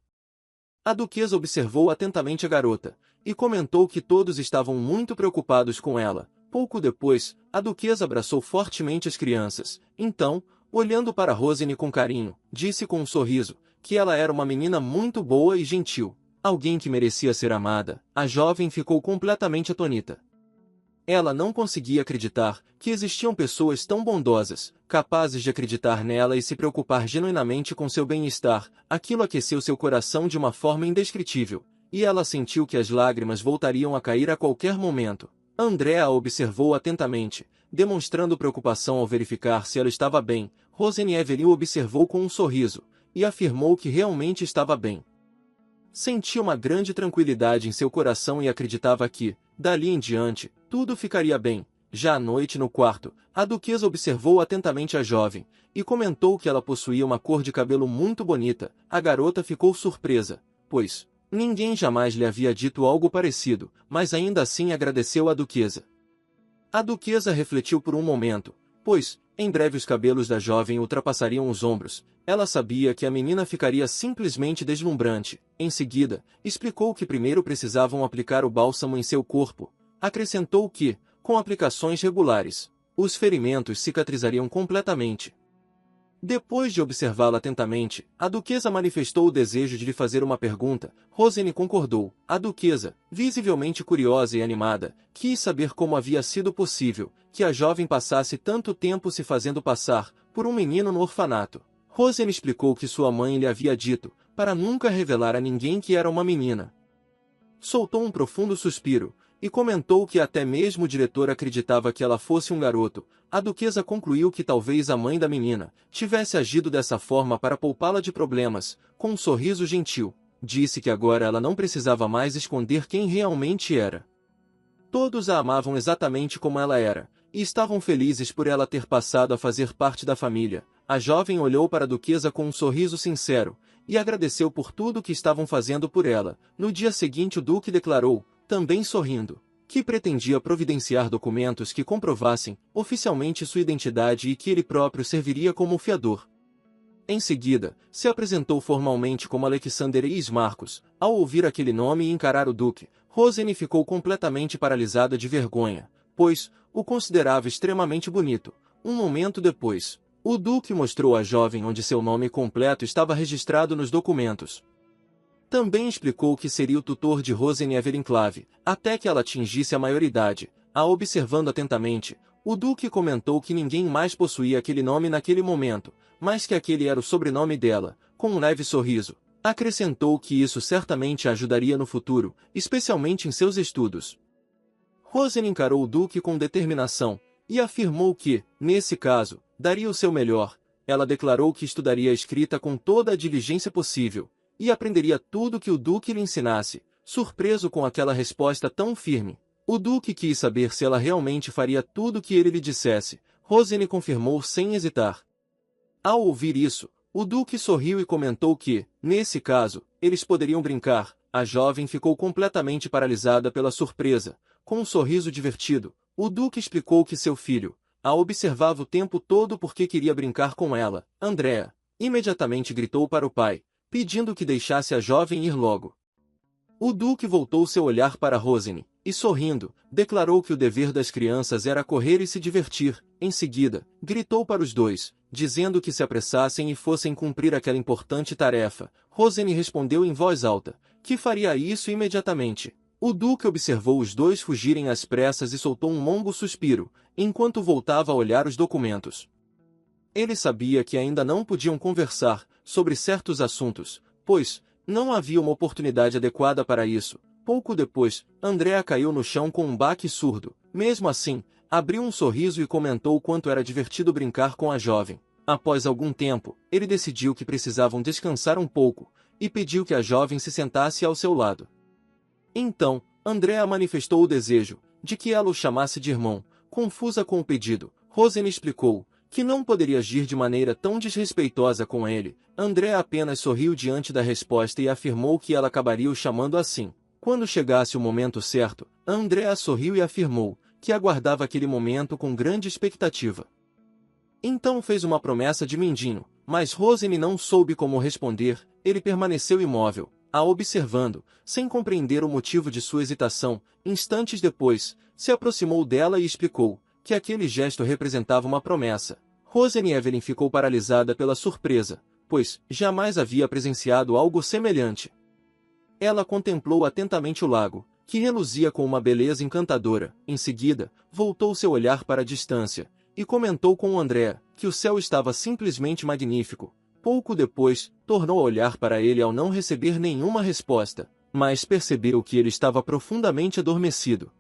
A duquesa observou atentamente a garota e comentou que todos estavam muito preocupados com ela. Pouco depois, a duquesa abraçou fortemente as crianças. Então, olhando para Rosane com carinho, disse com um sorriso que ela era uma menina muito boa e gentil, alguém que merecia ser amada. A jovem ficou completamente atônita. Ela não conseguia acreditar que existiam pessoas tão bondosas, capazes de acreditar nela e se preocupar genuinamente com seu bem-estar. Aquilo aqueceu seu coração de uma forma indescritível, e ela sentiu que as lágrimas voltariam a cair a qualquer momento. Andrea a observou atentamente, demonstrando preocupação ao verificar se ela estava bem. Rosane Evelyn o observou com um sorriso, e afirmou que realmente estava bem. Sentia uma grande tranquilidade em seu coração e acreditava que, dali em diante, tudo ficaria bem. Já à noite no quarto, a duquesa observou atentamente a jovem, e comentou que ela possuía uma cor de cabelo muito bonita. A garota ficou surpresa, pois Ninguém jamais lhe havia dito algo parecido, mas ainda assim agradeceu à duquesa. A duquesa refletiu por um momento, pois, em breve os cabelos da jovem ultrapassariam os ombros. Ela sabia que a menina ficaria simplesmente deslumbrante. Em seguida, explicou que primeiro precisavam aplicar o bálsamo em seu corpo. Acrescentou que, com aplicações regulares, os ferimentos cicatrizariam completamente. Depois de observá-la atentamente, a duquesa manifestou o desejo de lhe fazer uma pergunta. Rosane concordou. A duquesa, visivelmente curiosa e animada, quis saber como havia sido possível que a jovem passasse tanto tempo se fazendo passar por um menino no orfanato. Rosane explicou que sua mãe lhe havia dito, para nunca revelar a ninguém que era uma menina. Soltou um profundo suspiro, e comentou que até mesmo o diretor acreditava que ela fosse um garoto. A duquesa concluiu que talvez a mãe da menina tivesse agido dessa forma para poupá-la de problemas. Com um sorriso gentil, disse que agora ela não precisava mais esconder quem realmente era. Todos a amavam exatamente como ela era, e estavam felizes por ela ter passado a fazer parte da família. A jovem olhou para a duquesa com um sorriso sincero, e agradeceu por tudo que estavam fazendo por ela. No dia seguinte o duque declarou, também sorrindo, que pretendia providenciar documentos que comprovassem oficialmente sua identidade e que ele próprio serviria como fiador. Em seguida, se apresentou formalmente como Alexander Marcos. Ao ouvir aquele nome e encarar o duque, Rosane ficou completamente paralisada de vergonha, pois o considerava extremamente bonito. Um momento depois, o duque mostrou à jovem onde seu nome completo estava registrado nos documentos. Também explicou que seria o tutor de Rosane Evelyn Clave, até que ela atingisse a maioridade. A observando atentamente, o duque comentou que ninguém mais possuía aquele nome naquele momento, mas que aquele era o sobrenome dela. Com um leve sorriso, acrescentou que isso certamente a ajudaria no futuro, especialmente em seus estudos. Rosane encarou o duque com determinação, e afirmou que, nesse caso, daria o seu melhor. Ela declarou que estudaria a escrita com toda a diligência possível, e aprenderia tudo que o duque lhe ensinasse. Surpreso com aquela resposta tão firme, o duque quis saber se ela realmente faria tudo o que ele lhe dissesse. Rosane confirmou sem hesitar. Ao ouvir isso, o duque sorriu e comentou que, nesse caso, eles poderiam brincar. A jovem ficou completamente paralisada pela surpresa. Com um sorriso divertido, o duque explicou que seu filho a observava o tempo todo porque queria brincar com ela. Andrea imediatamente gritou para o pai, pedindo que deixasse a jovem ir logo. O duque voltou seu olhar para Rosane, e sorrindo, declarou que o dever das crianças era correr e se divertir. Em seguida, gritou para os dois, dizendo que se apressassem e fossem cumprir aquela importante tarefa. Rosane respondeu em voz alta, que faria isso imediatamente. O duque observou os dois fugirem às pressas e soltou um longo suspiro, enquanto voltava a olhar os documentos. Ele sabia que ainda não podiam conversar sobre certos assuntos, pois não havia uma oportunidade adequada para isso. Pouco depois, Andrea caiu no chão com um baque surdo. Mesmo assim, abriu um sorriso e comentou o quanto era divertido brincar com a jovem. Após algum tempo, ele decidiu que precisavam descansar um pouco, e pediu que a jovem se sentasse ao seu lado. Então, Andrea manifestou o desejo de que ela o chamasse de irmão. Confusa com o pedido, Rosane explicou que não poderia agir de maneira tão desrespeitosa com ele. Andrea apenas sorriu diante da resposta e afirmou que ela acabaria o chamando assim. Quando chegasse o momento certo, Andrea sorriu e afirmou que aguardava aquele momento com grande expectativa. Então fez uma promessa de mindinho, mas Rosane não soube como responder. Ele permaneceu imóvel, a observando, sem compreender o motivo de sua hesitação. Instantes depois, se aproximou dela e explicou que aquele gesto representava uma promessa. Rosane Evelyn ficou paralisada pela surpresa, pois jamais havia presenciado algo semelhante. Ela contemplou atentamente o lago, que reluzia com uma beleza encantadora. Em seguida, voltou seu olhar para a distância, e comentou com Andrea que o céu estava simplesmente magnífico. Pouco depois, tornou a olhar para ele ao não receber nenhuma resposta, mas percebeu que ele estava profundamente adormecido.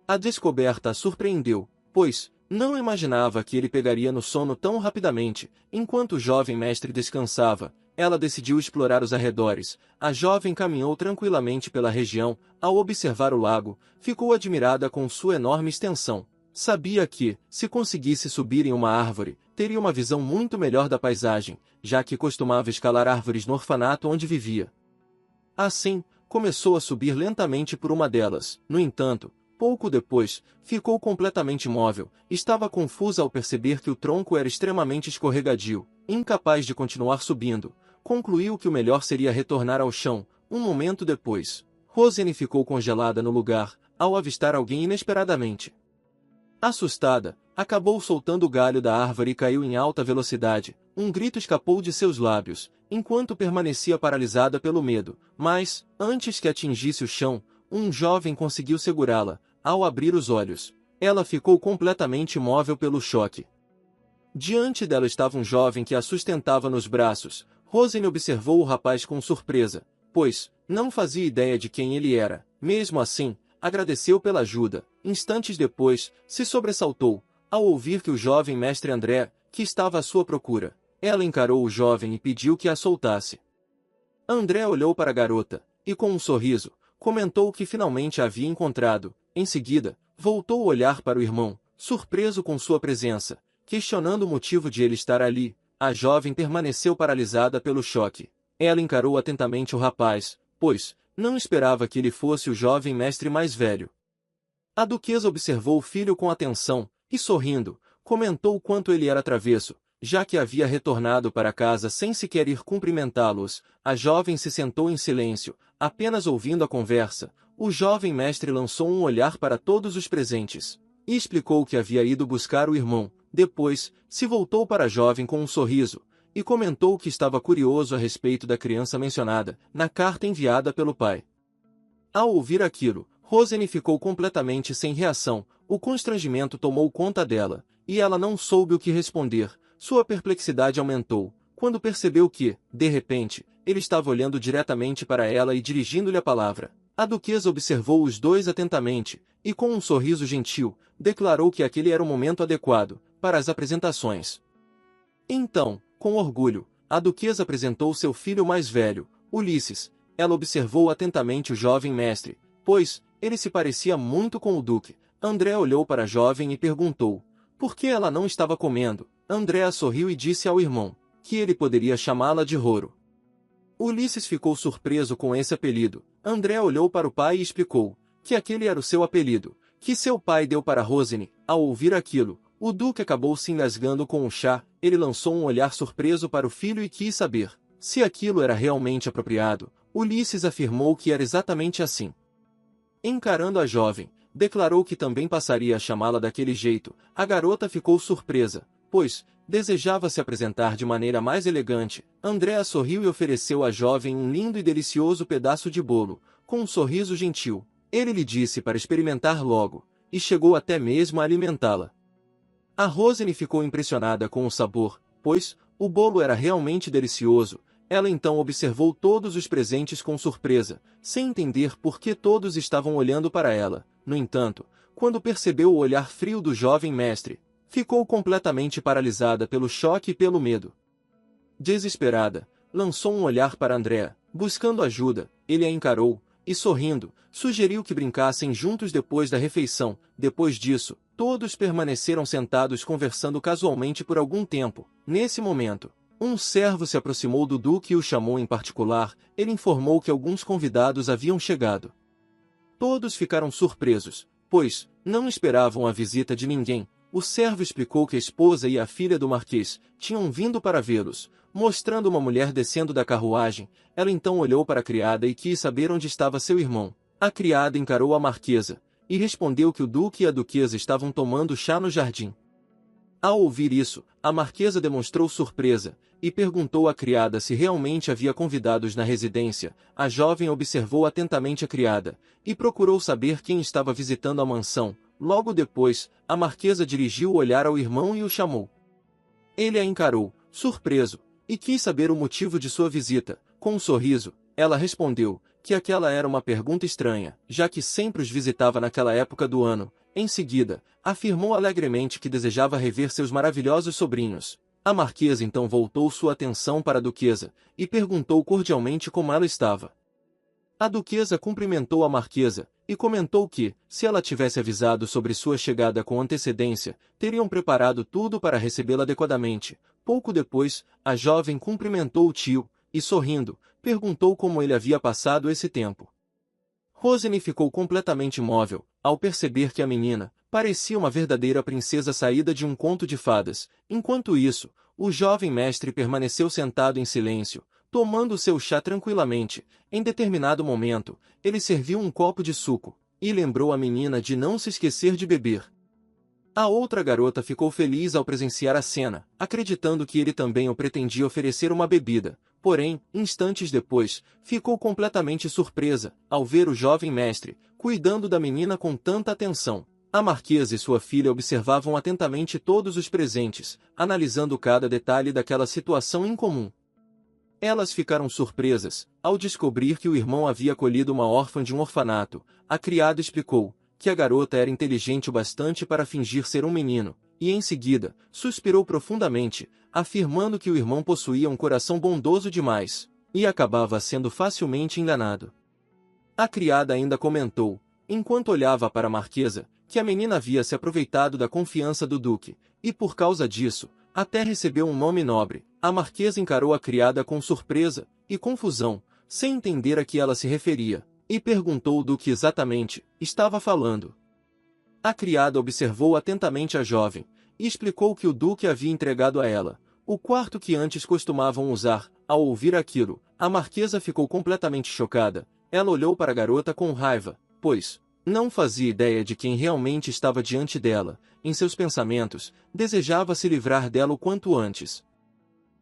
A descoberta a surpreendeu, pois não imaginava que ele pegaria no sono tão rapidamente. Enquanto o jovem mestre descansava, ela decidiu explorar os arredores. A jovem caminhou tranquilamente pela região. Ao observar o lago, ficou admirada com sua enorme extensão. Sabia que, se conseguisse subir em uma árvore, teria uma visão muito melhor da paisagem, já que costumava escalar árvores no orfanato onde vivia. Assim, começou a subir lentamente por uma delas. No entanto, pouco depois, ficou completamente imóvel, estava confusa ao perceber que o tronco era extremamente escorregadio, incapaz de continuar subindo. Concluiu que o melhor seria retornar ao chão. Um momento depois, Rosane ficou congelada no lugar, ao avistar alguém inesperadamente. Assustada, acabou soltando o galho da árvore e caiu em alta velocidade. Um grito escapou de seus lábios, enquanto permanecia paralisada pelo medo, mas, antes que atingisse o chão, um jovem conseguiu segurá-la. Ao abrir os olhos, ela ficou completamente imóvel pelo choque. Diante dela estava um jovem que a sustentava nos braços. Rosane observou o rapaz com surpresa, pois não fazia ideia de quem ele era. Mesmo assim, agradeceu pela ajuda. Instantes depois, se sobressaltou, ao ouvir que o jovem mestre André, que estava à sua procura. Ela encarou o jovem e pediu que a soltasse. André olhou para a garota, e com um sorriso, comentou que finalmente a havia encontrado. Em seguida, voltou a olhar para o irmão, surpreso com sua presença, questionando o motivo de ele estar ali. A jovem permaneceu paralisada pelo choque. Ela encarou atentamente o rapaz, pois não esperava que ele fosse o jovem mestre mais velho. A duquesa observou o filho com atenção, e sorrindo, comentou o quanto ele era travesso, já que havia retornado para casa sem sequer ir cumprimentá-los. A jovem se sentou em silêncio, apenas ouvindo a conversa. O jovem mestre lançou um olhar para todos os presentes, e explicou que havia ido buscar o irmão. Depois, se voltou para a jovem com um sorriso, e comentou que estava curioso a respeito da criança mencionada na carta enviada pelo pai. Ao ouvir aquilo, Rosane ficou completamente sem reação. O constrangimento tomou conta dela, e ela não soube o que responder. Sua perplexidade aumentou, quando percebeu que, de repente, ele estava olhando diretamente para ela e dirigindo-lhe a palavra. A duquesa observou os dois atentamente, e com um sorriso gentil, declarou que aquele era o momento adequado para as apresentações. Então, com orgulho, a duquesa apresentou seu filho mais velho, Ulisses. Ela observou atentamente o jovem mestre, pois ele se parecia muito com o duque. André olhou para a jovem e perguntou por que ela não estava comendo. Andréa sorriu e disse ao irmão que ele poderia chamá-la de Roro. Ulisses ficou surpreso com esse apelido. André olhou para o pai e explicou que aquele era o seu apelido, que seu pai deu para Rosane. Ao ouvir aquilo, o duque acabou se engasgando com o chá. Ele lançou um olhar surpreso para o filho e quis saber se aquilo era realmente apropriado. Ulisses afirmou que era exatamente assim. Encarando a jovem, declarou que também passaria a chamá-la daquele jeito. A garota ficou surpresa, pois desejava se apresentar de maneira mais elegante. Andréa sorriu e ofereceu à jovem um lindo e delicioso pedaço de bolo, com um sorriso gentil. Ele lhe disse para experimentar logo, e chegou até mesmo a alimentá-la. A Rosane ficou impressionada com o sabor, pois o bolo era realmente delicioso. Ela então observou todos os presentes com surpresa, sem entender por que todos estavam olhando para ela. No entanto, quando percebeu o olhar frio do jovem mestre, ficou completamente paralisada pelo choque e pelo medo. Desesperada, lançou um olhar para Andréa, buscando ajuda. Ele a encarou, e sorrindo, sugeriu que brincassem juntos depois da refeição. Depois disso, todos permaneceram sentados conversando casualmente por algum tempo. Nesse momento, um servo se aproximou do duque e o chamou em particular. Ele informou que alguns convidados haviam chegado. Todos ficaram surpresos, pois não esperavam a visita de ninguém. O servo explicou que a esposa e a filha do marquês tinham vindo para vê-los, mostrando uma mulher descendo da carruagem. Ela então olhou para a criada e quis saber onde estava seu irmão. A criada encarou a marquesa, e respondeu que o duque e a duquesa estavam tomando chá no jardim. Ao ouvir isso, a marquesa demonstrou surpresa, e perguntou à criada se realmente havia convidados na residência. A jovem observou atentamente a criada, e procurou saber quem estava visitando a mansão. Logo depois, a marquesa dirigiu o olhar ao irmão e o chamou. Ele a encarou, surpreso, e quis saber o motivo de sua visita. Com um sorriso, ela respondeu que aquela era uma pergunta estranha, já que sempre os visitava naquela época do ano. Em seguida, afirmou alegremente que desejava rever seus maravilhosos sobrinhos. A marquesa então voltou sua atenção para a duquesa, e perguntou cordialmente como ela estava. A duquesa cumprimentou a marquesa, e comentou que, se ela tivesse avisado sobre sua chegada com antecedência, teriam preparado tudo para recebê-la adequadamente. Pouco depois, a jovem cumprimentou o tio, e sorrindo, perguntou como ele havia passado esse tempo. Rosane ficou completamente imóvel, ao perceber que a menina parecia uma verdadeira princesa saída de um conto de fadas. Enquanto isso, o jovem mestre permaneceu sentado em silêncio, tomando seu chá tranquilamente. Em determinado momento, ele serviu um copo de suco, e lembrou a menina de não se esquecer de beber. A outra garota ficou feliz ao presenciar a cena, acreditando que ele também o pretendia oferecer uma bebida. Porém, instantes depois, ficou completamente surpresa, ao ver o jovem mestre, cuidando da menina com tanta atenção. A marquesa e sua filha observavam atentamente todos os presentes, analisando cada detalhe daquela situação incomum. Elas ficaram surpresas, ao descobrir que o irmão havia acolhido uma órfã de um orfanato. A criada explicou que a garota era inteligente o bastante para fingir ser um menino, e em seguida, suspirou profundamente, afirmando que o irmão possuía um coração bondoso demais, e acabava sendo facilmente enganado. A criada ainda comentou, enquanto olhava para a marquesa, que a menina havia se aproveitado da confiança do duque, e por causa disso, até recebeu um nome nobre. A marquesa encarou a criada com surpresa e confusão, sem entender a que ela se referia, e perguntou do que exatamente estava falando. A criada observou atentamente a jovem, e explicou que o duque havia entregado a ela o quarto que antes costumavam usar. Ao ouvir aquilo, a marquesa ficou completamente chocada. Ela olhou para a garota com raiva, pois não fazia ideia de quem realmente estava diante dela. Em seus pensamentos, desejava se livrar dela o quanto antes.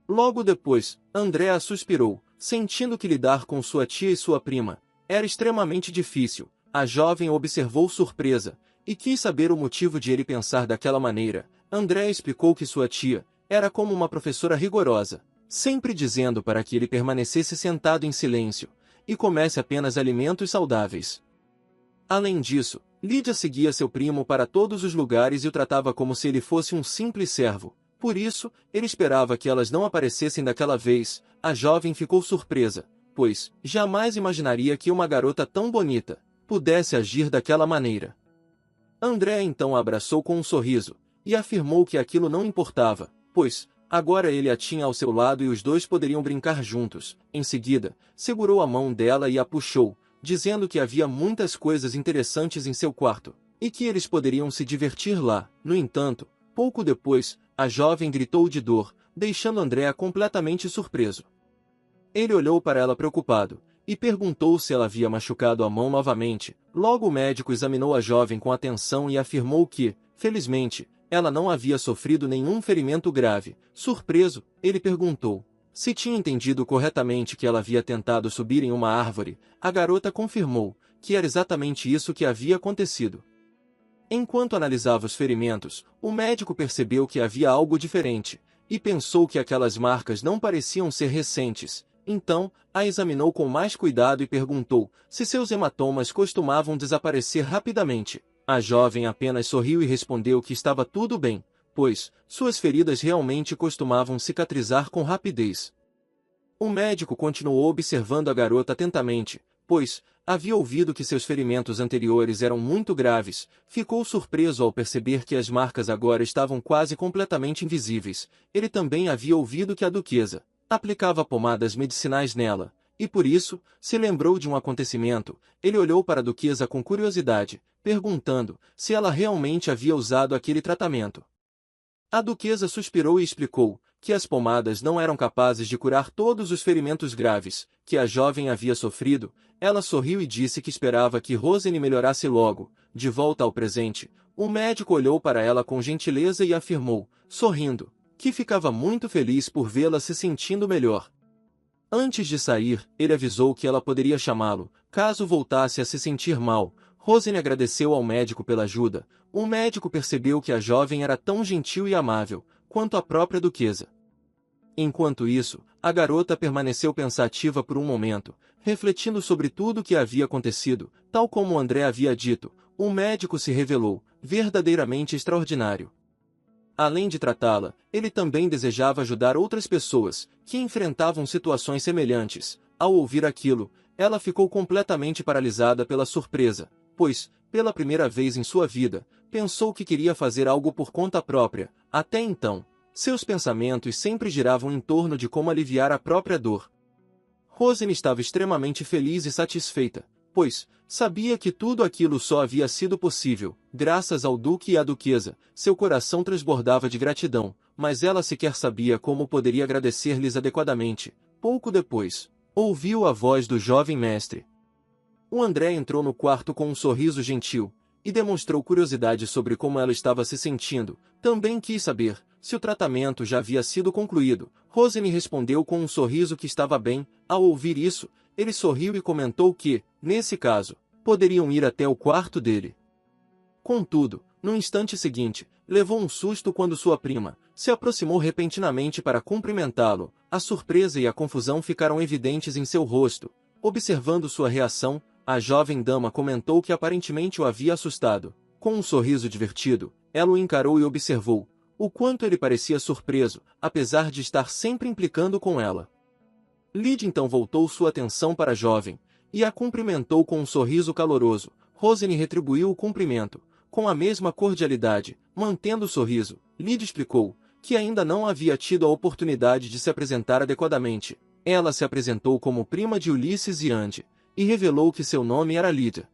Logo depois, Andréa suspirou, sentindo que lidar com sua tia e sua prima era extremamente difícil. A jovem observou surpresa, e quis saber o motivo de ele pensar daquela maneira. Andréa explicou que sua tia era como uma professora rigorosa, sempre dizendo para que ele permanecesse sentado em silêncio, e comesse apenas alimentos saudáveis. Além disso, Lídia seguia seu primo para todos os lugares e o tratava como se ele fosse um simples servo. Por isso, ele esperava que elas não aparecessem daquela vez. A jovem ficou surpresa, pois jamais imaginaria que uma garota tão bonita pudesse agir daquela maneira. André então a abraçou com um sorriso, e afirmou que aquilo não importava, pois agora ele a tinha ao seu lado e os dois poderiam brincar juntos. Em seguida, segurou a mão dela e a puxou, dizendo que havia muitas coisas interessantes em seu quarto, e que eles poderiam se divertir lá. No entanto, pouco depois, a jovem gritou de dor, deixando André completamente surpreso. Ele olhou para ela preocupado, e perguntou se ela havia machucado a mão novamente. Logo o médico examinou a jovem com atenção e afirmou que, felizmente, ela não havia sofrido nenhum ferimento grave. Surpreso, ele perguntou se tinha entendido corretamente que ela havia tentado subir em uma árvore. A garota confirmou que era exatamente isso que havia acontecido. Enquanto analisava os ferimentos, o médico percebeu que havia algo diferente, e pensou que aquelas marcas não pareciam ser recentes. Então, a examinou com mais cuidado e perguntou se seus hematomas costumavam desaparecer rapidamente. A jovem apenas sorriu e respondeu que estava tudo bem, pois suas feridas realmente costumavam cicatrizar com rapidez. O médico continuou observando a garota atentamente, pois havia ouvido que seus ferimentos anteriores eram muito graves. Ficou surpreso ao perceber que as marcas agora estavam quase completamente invisíveis. Ele também havia ouvido que a duquesa aplicava pomadas medicinais nela, e por isso se lembrou de um acontecimento. Ele olhou para a duquesa com curiosidade, perguntando se ela realmente havia usado aquele tratamento. A duquesa suspirou e explicou que as pomadas não eram capazes de curar todos os ferimentos graves que a jovem havia sofrido. Ela sorriu e disse que esperava que Rosane melhorasse logo. De volta ao presente, o médico olhou para ela com gentileza e afirmou, sorrindo, que ficava muito feliz por vê-la se sentindo melhor. Antes de sair, ele avisou que ela poderia chamá-lo, caso voltasse a se sentir mal. Rosane agradeceu ao médico pela ajuda. O médico percebeu que a jovem era tão gentil e amável quanto a própria duquesa. Enquanto isso, a garota permaneceu pensativa por um momento, refletindo sobre tudo o que havia acontecido. Tal como André havia dito, o médico se revelou verdadeiramente extraordinário. Além de tratá-la, ele também desejava ajudar outras pessoas que enfrentavam situações semelhantes. Ao ouvir aquilo, ela ficou completamente paralisada pela surpresa, pois, pela primeira vez em sua vida, pensou que queria fazer algo por conta própria. Até então, seus pensamentos sempre giravam em torno de como aliviar a própria dor. Rosane estava extremamente feliz e satisfeita, pois sabia que tudo aquilo só havia sido possível graças ao duque e à duquesa. Seu coração transbordava de gratidão, mas ela sequer sabia como poderia agradecer-lhes adequadamente. Pouco depois, ouviu a voz do jovem mestre. O André entrou no quarto com um sorriso gentil e demonstrou curiosidade sobre como ela estava se sentindo. Também quis saber se o tratamento já havia sido concluído. Rosane respondeu com um sorriso que estava bem. Ao ouvir isso, ele sorriu e comentou que, nesse caso, poderiam ir até o quarto dele. Contudo, no instante seguinte, levou um susto quando sua prima se aproximou repentinamente para cumprimentá-lo. A surpresa e a confusão ficaram evidentes em seu rosto. Observando sua reação, a jovem dama comentou que aparentemente o havia assustado. Com um sorriso divertido, ela o encarou e observou o quanto ele parecia surpreso, apesar de estar sempre implicando com ela. Lydia então voltou sua atenção para a jovem e a cumprimentou com um sorriso caloroso. Rosane retribuiu o cumprimento com a mesma cordialidade, mantendo o sorriso. Lydia explicou que ainda não havia tido a oportunidade de se apresentar adequadamente. Ela se apresentou como prima de Ulisses e Andy, e revelou que seu nome era Lydia.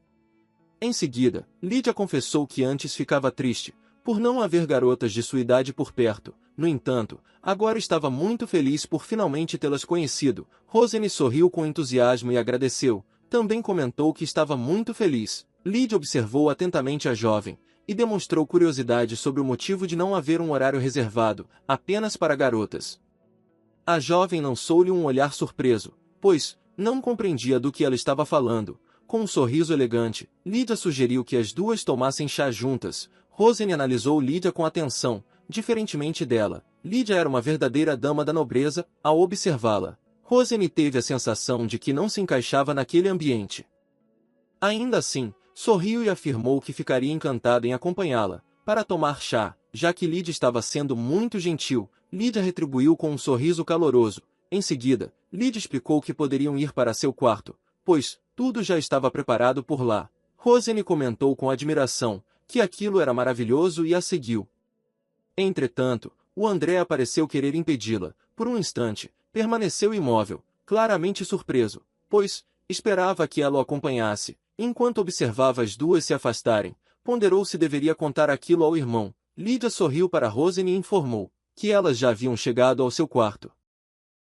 Em seguida, Lydia confessou que antes ficava triste por não haver garotas de sua idade por perto. No entanto, agora estava muito feliz por finalmente tê-las conhecido. Rosane sorriu com entusiasmo e agradeceu. Também comentou que estava muito feliz. Lydia observou atentamente a jovem e demonstrou curiosidade sobre o motivo de não haver um horário reservado apenas para garotas. A jovem lançou-lhe um olhar surpreso, pois não compreendia do que ela estava falando. Com um sorriso elegante, Lydia sugeriu que as duas tomassem chá juntas. Rosane analisou Lydia com atenção. Diferentemente dela, Lydia era uma verdadeira dama da nobreza. Ao observá-la, Rosane teve a sensação de que não se encaixava naquele ambiente. Ainda assim, sorriu e afirmou que ficaria encantada em acompanhá-la para tomar chá, já que Lydia estava sendo muito gentil. Lydia retribuiu com um sorriso caloroso. Em seguida, Lydia explicou que poderiam ir para seu quarto, pois tudo já estava preparado por lá. Rosane comentou com admiração que aquilo era maravilhoso e a seguiu. Entretanto, o André pareceu querer impedi-la. Por um instante, permaneceu imóvel, claramente surpreso, pois esperava que ela o acompanhasse. Enquanto observava as duas se afastarem, ponderou se deveria contar aquilo ao irmão. Lydia sorriu para Rosane e informou que elas já haviam chegado ao seu quarto.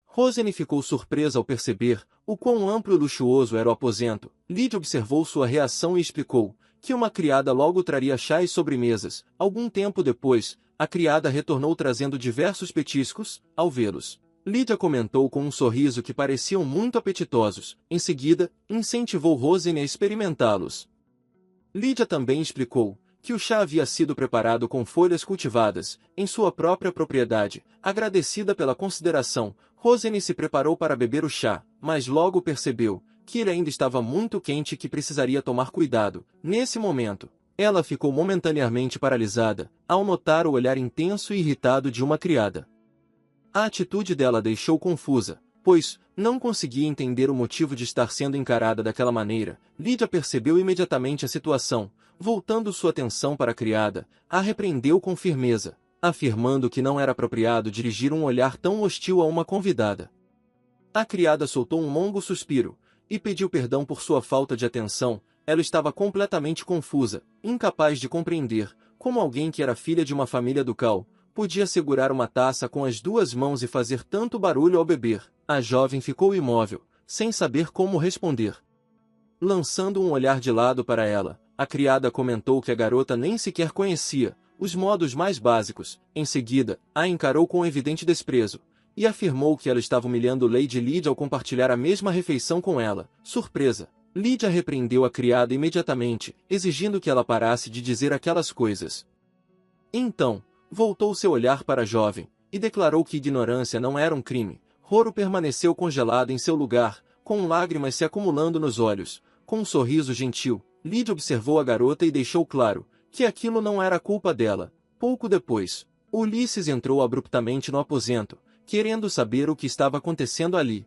Rosane ficou surpresa ao perceber o quão amplo e luxuoso era o aposento. Lydia observou sua reação e explicou que uma criada logo traria chá e sobremesas. Algum tempo depois, a criada retornou trazendo diversos petiscos. Ao vê-los, Lydia comentou com um sorriso que pareciam muito apetitosos. Em seguida, incentivou Rosane a experimentá-los. Lydia também explicou que o chá havia sido preparado com folhas cultivadas em sua própria propriedade. Agradecida pela consideração, Rosane se preparou para beber o chá, mas logo percebeu que ele ainda estava muito quente e que precisaria tomar cuidado. Nesse momento, ela ficou momentaneamente paralisada ao notar o olhar intenso e irritado de uma criada. A atitude dela deixou confusa, pois não conseguia entender o motivo de estar sendo encarada daquela maneira. Lydia percebeu imediatamente a situação. Voltando sua atenção para a criada, a repreendeu com firmeza, afirmando que não era apropriado dirigir um olhar tão hostil a uma convidada. A criada soltou um longo suspiro e pediu perdão por sua falta de atenção. Ela estava completamente confusa, incapaz de compreender como alguém que era filha de uma família ducal podia segurar uma taça com as duas mãos e fazer tanto barulho ao beber. A jovem ficou imóvel, sem saber como responder. Lançando um olhar de lado para ela, a criada comentou que a garota nem sequer conhecia os modos mais básicos. Em seguida, a encarou com evidente desprezo e afirmou que ela estava humilhando Lady Lydia ao compartilhar a mesma refeição com ela. Surpresa, Lydia repreendeu a criada imediatamente, exigindo que ela parasse de dizer aquelas coisas. Então, voltou seu olhar para a jovem e declarou que ignorância não era um crime. Roro permaneceu congelado em seu lugar, com lágrimas se acumulando nos olhos. Com um sorriso gentil, Lydia observou a garota e deixou claro que aquilo não era culpa dela. Pouco depois, Ulisses entrou abruptamente no aposento, querendo saber o que estava acontecendo ali.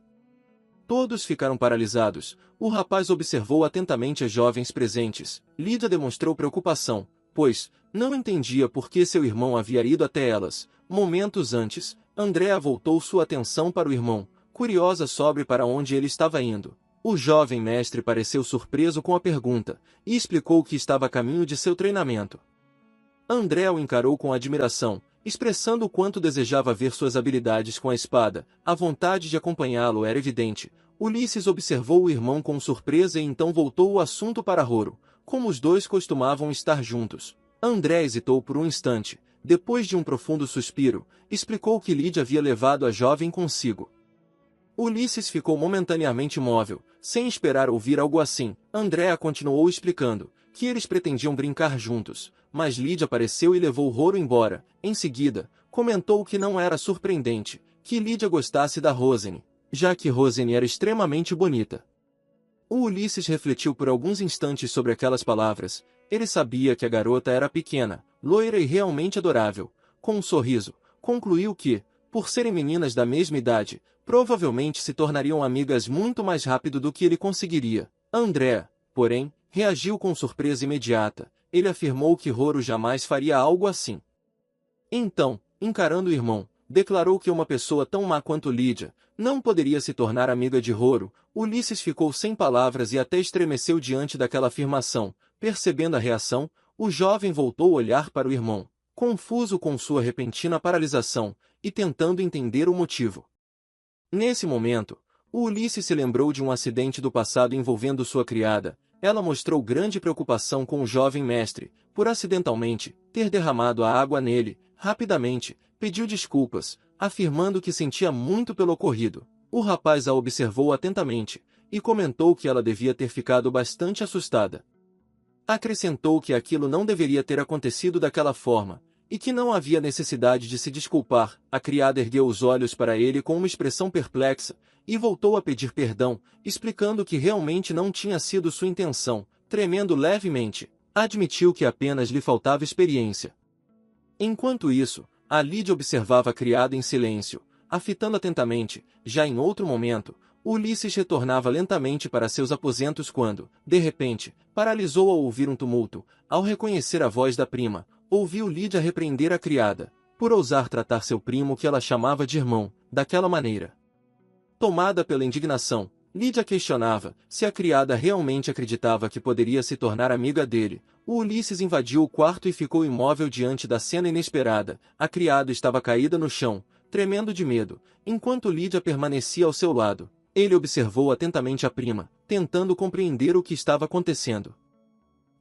Todos ficaram paralisados. O rapaz observou atentamente as jovens presentes. Lydia demonstrou preocupação, pois não entendia por que seu irmão havia ido até elas. Momentos antes, Andrea voltou sua atenção para o irmão, curiosa sobre para onde ele estava indo. O jovem mestre pareceu surpreso com a pergunta, e explicou que estava a caminho de seu treinamento. André o encarou com admiração, expressando o quanto desejava ver suas habilidades com a espada. A vontade de acompanhá-lo era evidente. Ulisses observou o irmão com surpresa e então voltou o assunto para Roro, como os dois costumavam estar juntos. André hesitou por um instante, depois de um profundo suspiro, explicou que Lídia havia levado a jovem consigo. Ulisses ficou momentaneamente imóvel, sem esperar ouvir algo assim. Andréa continuou explicando que eles pretendiam brincar juntos, mas Lídia apareceu e levou Roro embora. Em seguida, comentou que não era surpreendente que Lídia gostasse da Rosene, já que Rosene era extremamente bonita. O Ulisses refletiu por alguns instantes sobre aquelas palavras. Ele sabia que a garota era pequena, loira e realmente adorável. Com um sorriso, concluiu que, por serem meninas da mesma idade, provavelmente se tornariam amigas muito mais rápido do que ele conseguiria. André, porém, reagiu com surpresa imediata. Ele afirmou que Roro jamais faria algo assim. Então, encarando o irmão, declarou que uma pessoa tão má quanto Lídia não poderia se tornar amiga de Roro. Ulisses ficou sem palavras e até estremeceu diante daquela afirmação. Percebendo a reação, o jovem voltou a olhar para o irmão, confuso com sua repentina paralisação, e tentando entender o motivo. Nesse momento, o Ulisses se lembrou de um acidente do passado envolvendo sua criada. Ela mostrou grande preocupação com o jovem mestre, por acidentalmente ter derramado a água nele. Rapidamente, pediu desculpas, afirmando que sentia muito pelo ocorrido. O rapaz a observou atentamente, e comentou que ela devia ter ficado bastante assustada. Acrescentou que aquilo não deveria ter acontecido daquela forma, e que não havia necessidade de se desculpar. A criada ergueu os olhos para ele com uma expressão perplexa, e voltou a pedir perdão, explicando que realmente não tinha sido sua intenção. Tremendo levemente, admitiu que apenas lhe faltava experiência. Enquanto isso, a Lídia observava a criada em silêncio, a fitando atentamente. Já em outro momento, Ulisses retornava lentamente para seus aposentos quando, de repente, paralisou ao ouvir um tumulto. Ao reconhecer a voz da prima, ouviu Lídia repreender a criada, por ousar tratar seu primo, que ela chamava de irmão, daquela maneira. Tomada pela indignação, Lídia questionava se a criada realmente acreditava que poderia se tornar amiga dele. O Ulisses invadiu o quarto e ficou imóvel diante da cena inesperada. A criada estava caída no chão, tremendo de medo, enquanto Lídia permanecia ao seu lado. Ele observou atentamente a prima, tentando compreender o que estava acontecendo.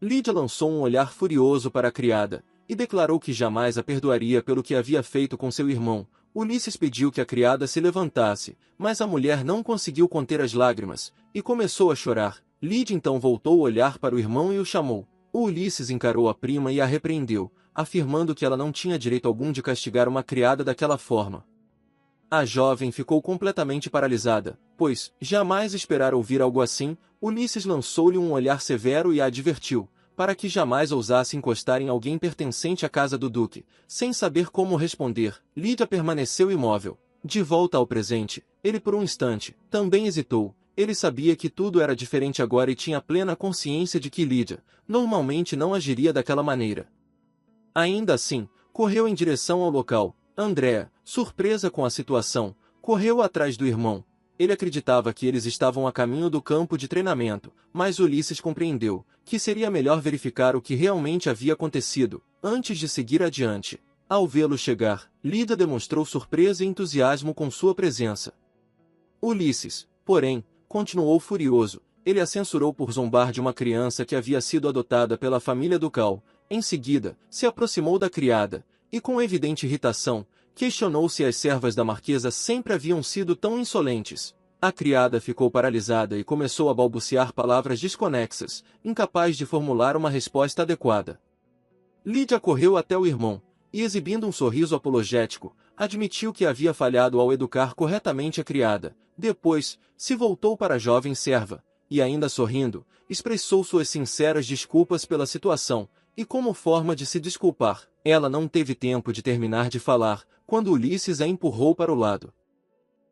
Lídia lançou um olhar furioso para a criada, e declarou que jamais a perdoaria pelo que havia feito com seu irmão. Ulisses pediu que a criada se levantasse, mas a mulher não conseguiu conter as lágrimas, e começou a chorar. Lídia então voltou a olhar para o irmão e o chamou. O Ulisses encarou a prima e a repreendeu, afirmando que ela não tinha direito algum de castigar uma criada daquela forma. A jovem ficou completamente paralisada, pois jamais esperara ouvir algo assim. Ulisses lançou-lhe um olhar severo e a advertiu, para que jamais ousasse encostar em alguém pertencente à casa do duque. Sem saber como responder, Lídia permaneceu imóvel. De volta ao presente, ele por um instante também hesitou. Ele sabia que tudo era diferente agora e tinha plena consciência de que Lídia normalmente não agiria daquela maneira. Ainda assim, correu em direção ao local. Andréa, surpresa com a situação, correu atrás do irmão. Ele acreditava que eles estavam a caminho do campo de treinamento, mas Ulisses compreendeu que seria melhor verificar o que realmente havia acontecido, antes de seguir adiante. Ao vê-lo chegar, Lídia demonstrou surpresa e entusiasmo com sua presença. Ulisses, porém, continuou furioso. Ele a censurou por zombar de uma criança que havia sido adotada pela família ducal. Em seguida, se aproximou da criada, e com evidente irritação, questionou se as servas da marquesa sempre haviam sido tão insolentes. A criada ficou paralisada e começou a balbuciar palavras desconexas, incapaz de formular uma resposta adequada. Lídia correu até o irmão, e exibindo um sorriso apologético, admitiu que havia falhado ao educar corretamente a criada. Depois, se voltou para a jovem serva, e ainda sorrindo, expressou suas sinceras desculpas pela situação, e como forma de se desculpar, ela não teve tempo de terminar de falar, quando Ulisses a empurrou para o lado.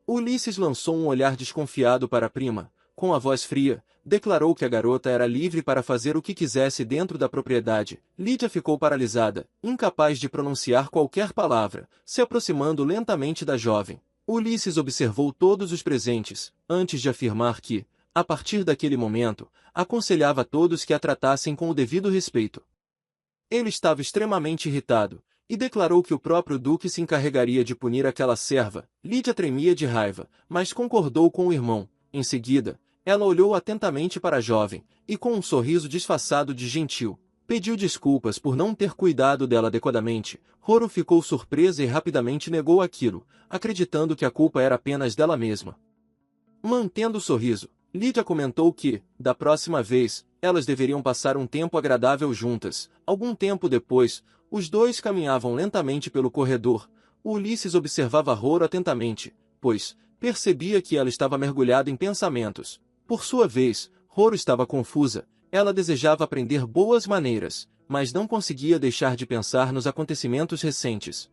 Ulisses lançou um olhar desconfiado para a prima. Com a voz fria, declarou que a garota era livre para fazer o que quisesse dentro da propriedade. Lídia ficou paralisada, incapaz de pronunciar qualquer palavra, se aproximando lentamente da jovem. Ulisses observou todos os presentes, antes de afirmar que, A partir daquele momento, aconselhava a todos que a tratassem com o devido respeito. Ele estava extremamente irritado, e declarou que o próprio duque se encarregaria de punir aquela serva. Lídia tremia de raiva, mas concordou com o irmão. Em seguida, ela olhou atentamente para a jovem, e com um sorriso disfarçado de gentil, pediu desculpas por não ter cuidado dela adequadamente. Roro ficou surpresa e rapidamente negou aquilo, acreditando que a culpa era apenas dela mesma. Mantendo o sorriso, Lídia comentou que, da próxima vez, elas deveriam passar um tempo agradável juntas. Algum tempo depois, os dois caminhavam lentamente pelo corredor. Ulisses observava Roro atentamente, pois percebia que ela estava mergulhada em pensamentos. Por sua vez, Roro estava confusa. Ela desejava aprender boas maneiras, mas não conseguia deixar de pensar nos acontecimentos recentes.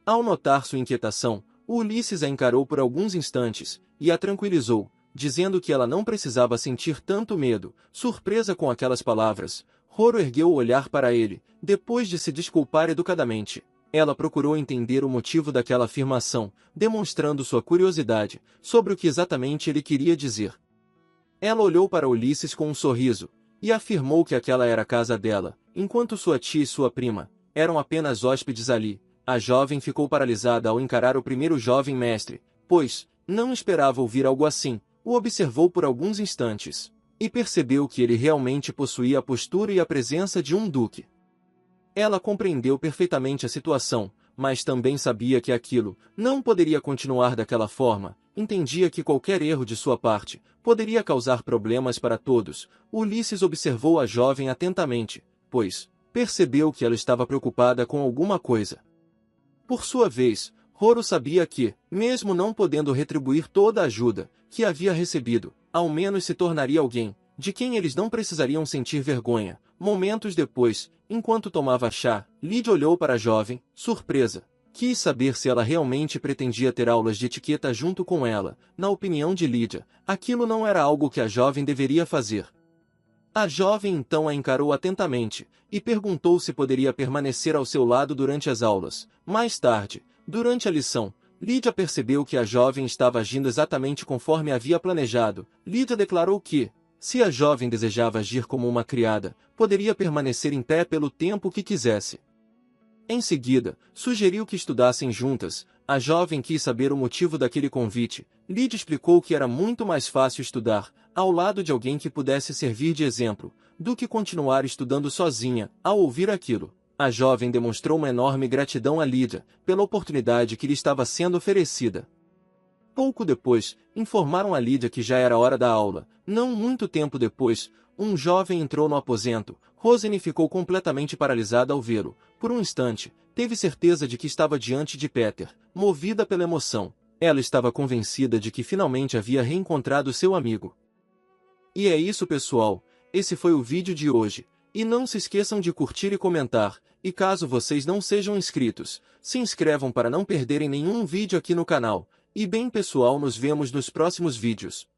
Ao notar sua inquietação, Ulisses a encarou por alguns instantes e a tranquilizou, dizendo que ela não precisava sentir tanto medo. Surpresa com aquelas palavras, Roro ergueu o olhar para ele, depois de se desculpar educadamente. Ela procurou entender o motivo daquela afirmação, demonstrando sua curiosidade sobre o que exatamente ele queria dizer. Ela olhou para Ulisses com um sorriso, e afirmou que aquela era a casa dela, enquanto sua tia e sua prima eram apenas hóspedes ali. A jovem ficou paralisada ao encarar o primeiro jovem mestre, pois não esperava ouvir algo assim. O observou por alguns instantes, e percebeu que ele realmente possuía a postura e a presença de um duque. Ela compreendeu perfeitamente a situação, mas também sabia que aquilo não poderia continuar daquela forma. Entendia que qualquer erro de sua parte poderia causar problemas para todos. Ulisses observou a jovem atentamente, pois percebeu que ela estava preocupada com alguma coisa. Por sua vez, Roro sabia que, mesmo não podendo retribuir toda a ajuda que havia recebido, ao menos se tornaria alguém de quem eles não precisariam sentir vergonha. Momentos depois, enquanto tomava chá, Lídia olhou para a jovem, surpresa. Quis saber se ela realmente pretendia ter aulas de etiqueta junto com ela. Na opinião de Lídia, aquilo não era algo que a jovem deveria fazer. A jovem então a encarou atentamente, e perguntou se poderia permanecer ao seu lado durante as aulas. Mais tarde, durante a lição, Lídia percebeu que a jovem estava agindo exatamente conforme havia planejado. Lídia declarou que, se a jovem desejava agir como uma criada, poderia permanecer em pé pelo tempo que quisesse. Em seguida, sugeriu que estudassem juntas. A jovem quis saber o motivo daquele convite. Lídia explicou que era muito mais fácil estudar ao lado de alguém que pudesse servir de exemplo, do que continuar estudando sozinha. Ao ouvir aquilo, a jovem demonstrou uma enorme gratidão a Lídia pela oportunidade que lhe estava sendo oferecida. Pouco depois, informaram a Lídia que já era hora da aula. Não muito tempo depois, um jovem entrou no aposento. Rosane ficou completamente paralisada ao vê-lo. Por um instante, teve certeza de que estava diante de Peter. Movida pela emoção, ela estava convencida de que finalmente havia reencontrado seu amigo. E é isso, pessoal. Esse foi o vídeo de hoje. E não se esqueçam de curtir e comentar. E caso vocês não sejam inscritos, se inscrevam para não perderem nenhum vídeo aqui no canal. E bem, pessoal, nos vemos nos próximos vídeos.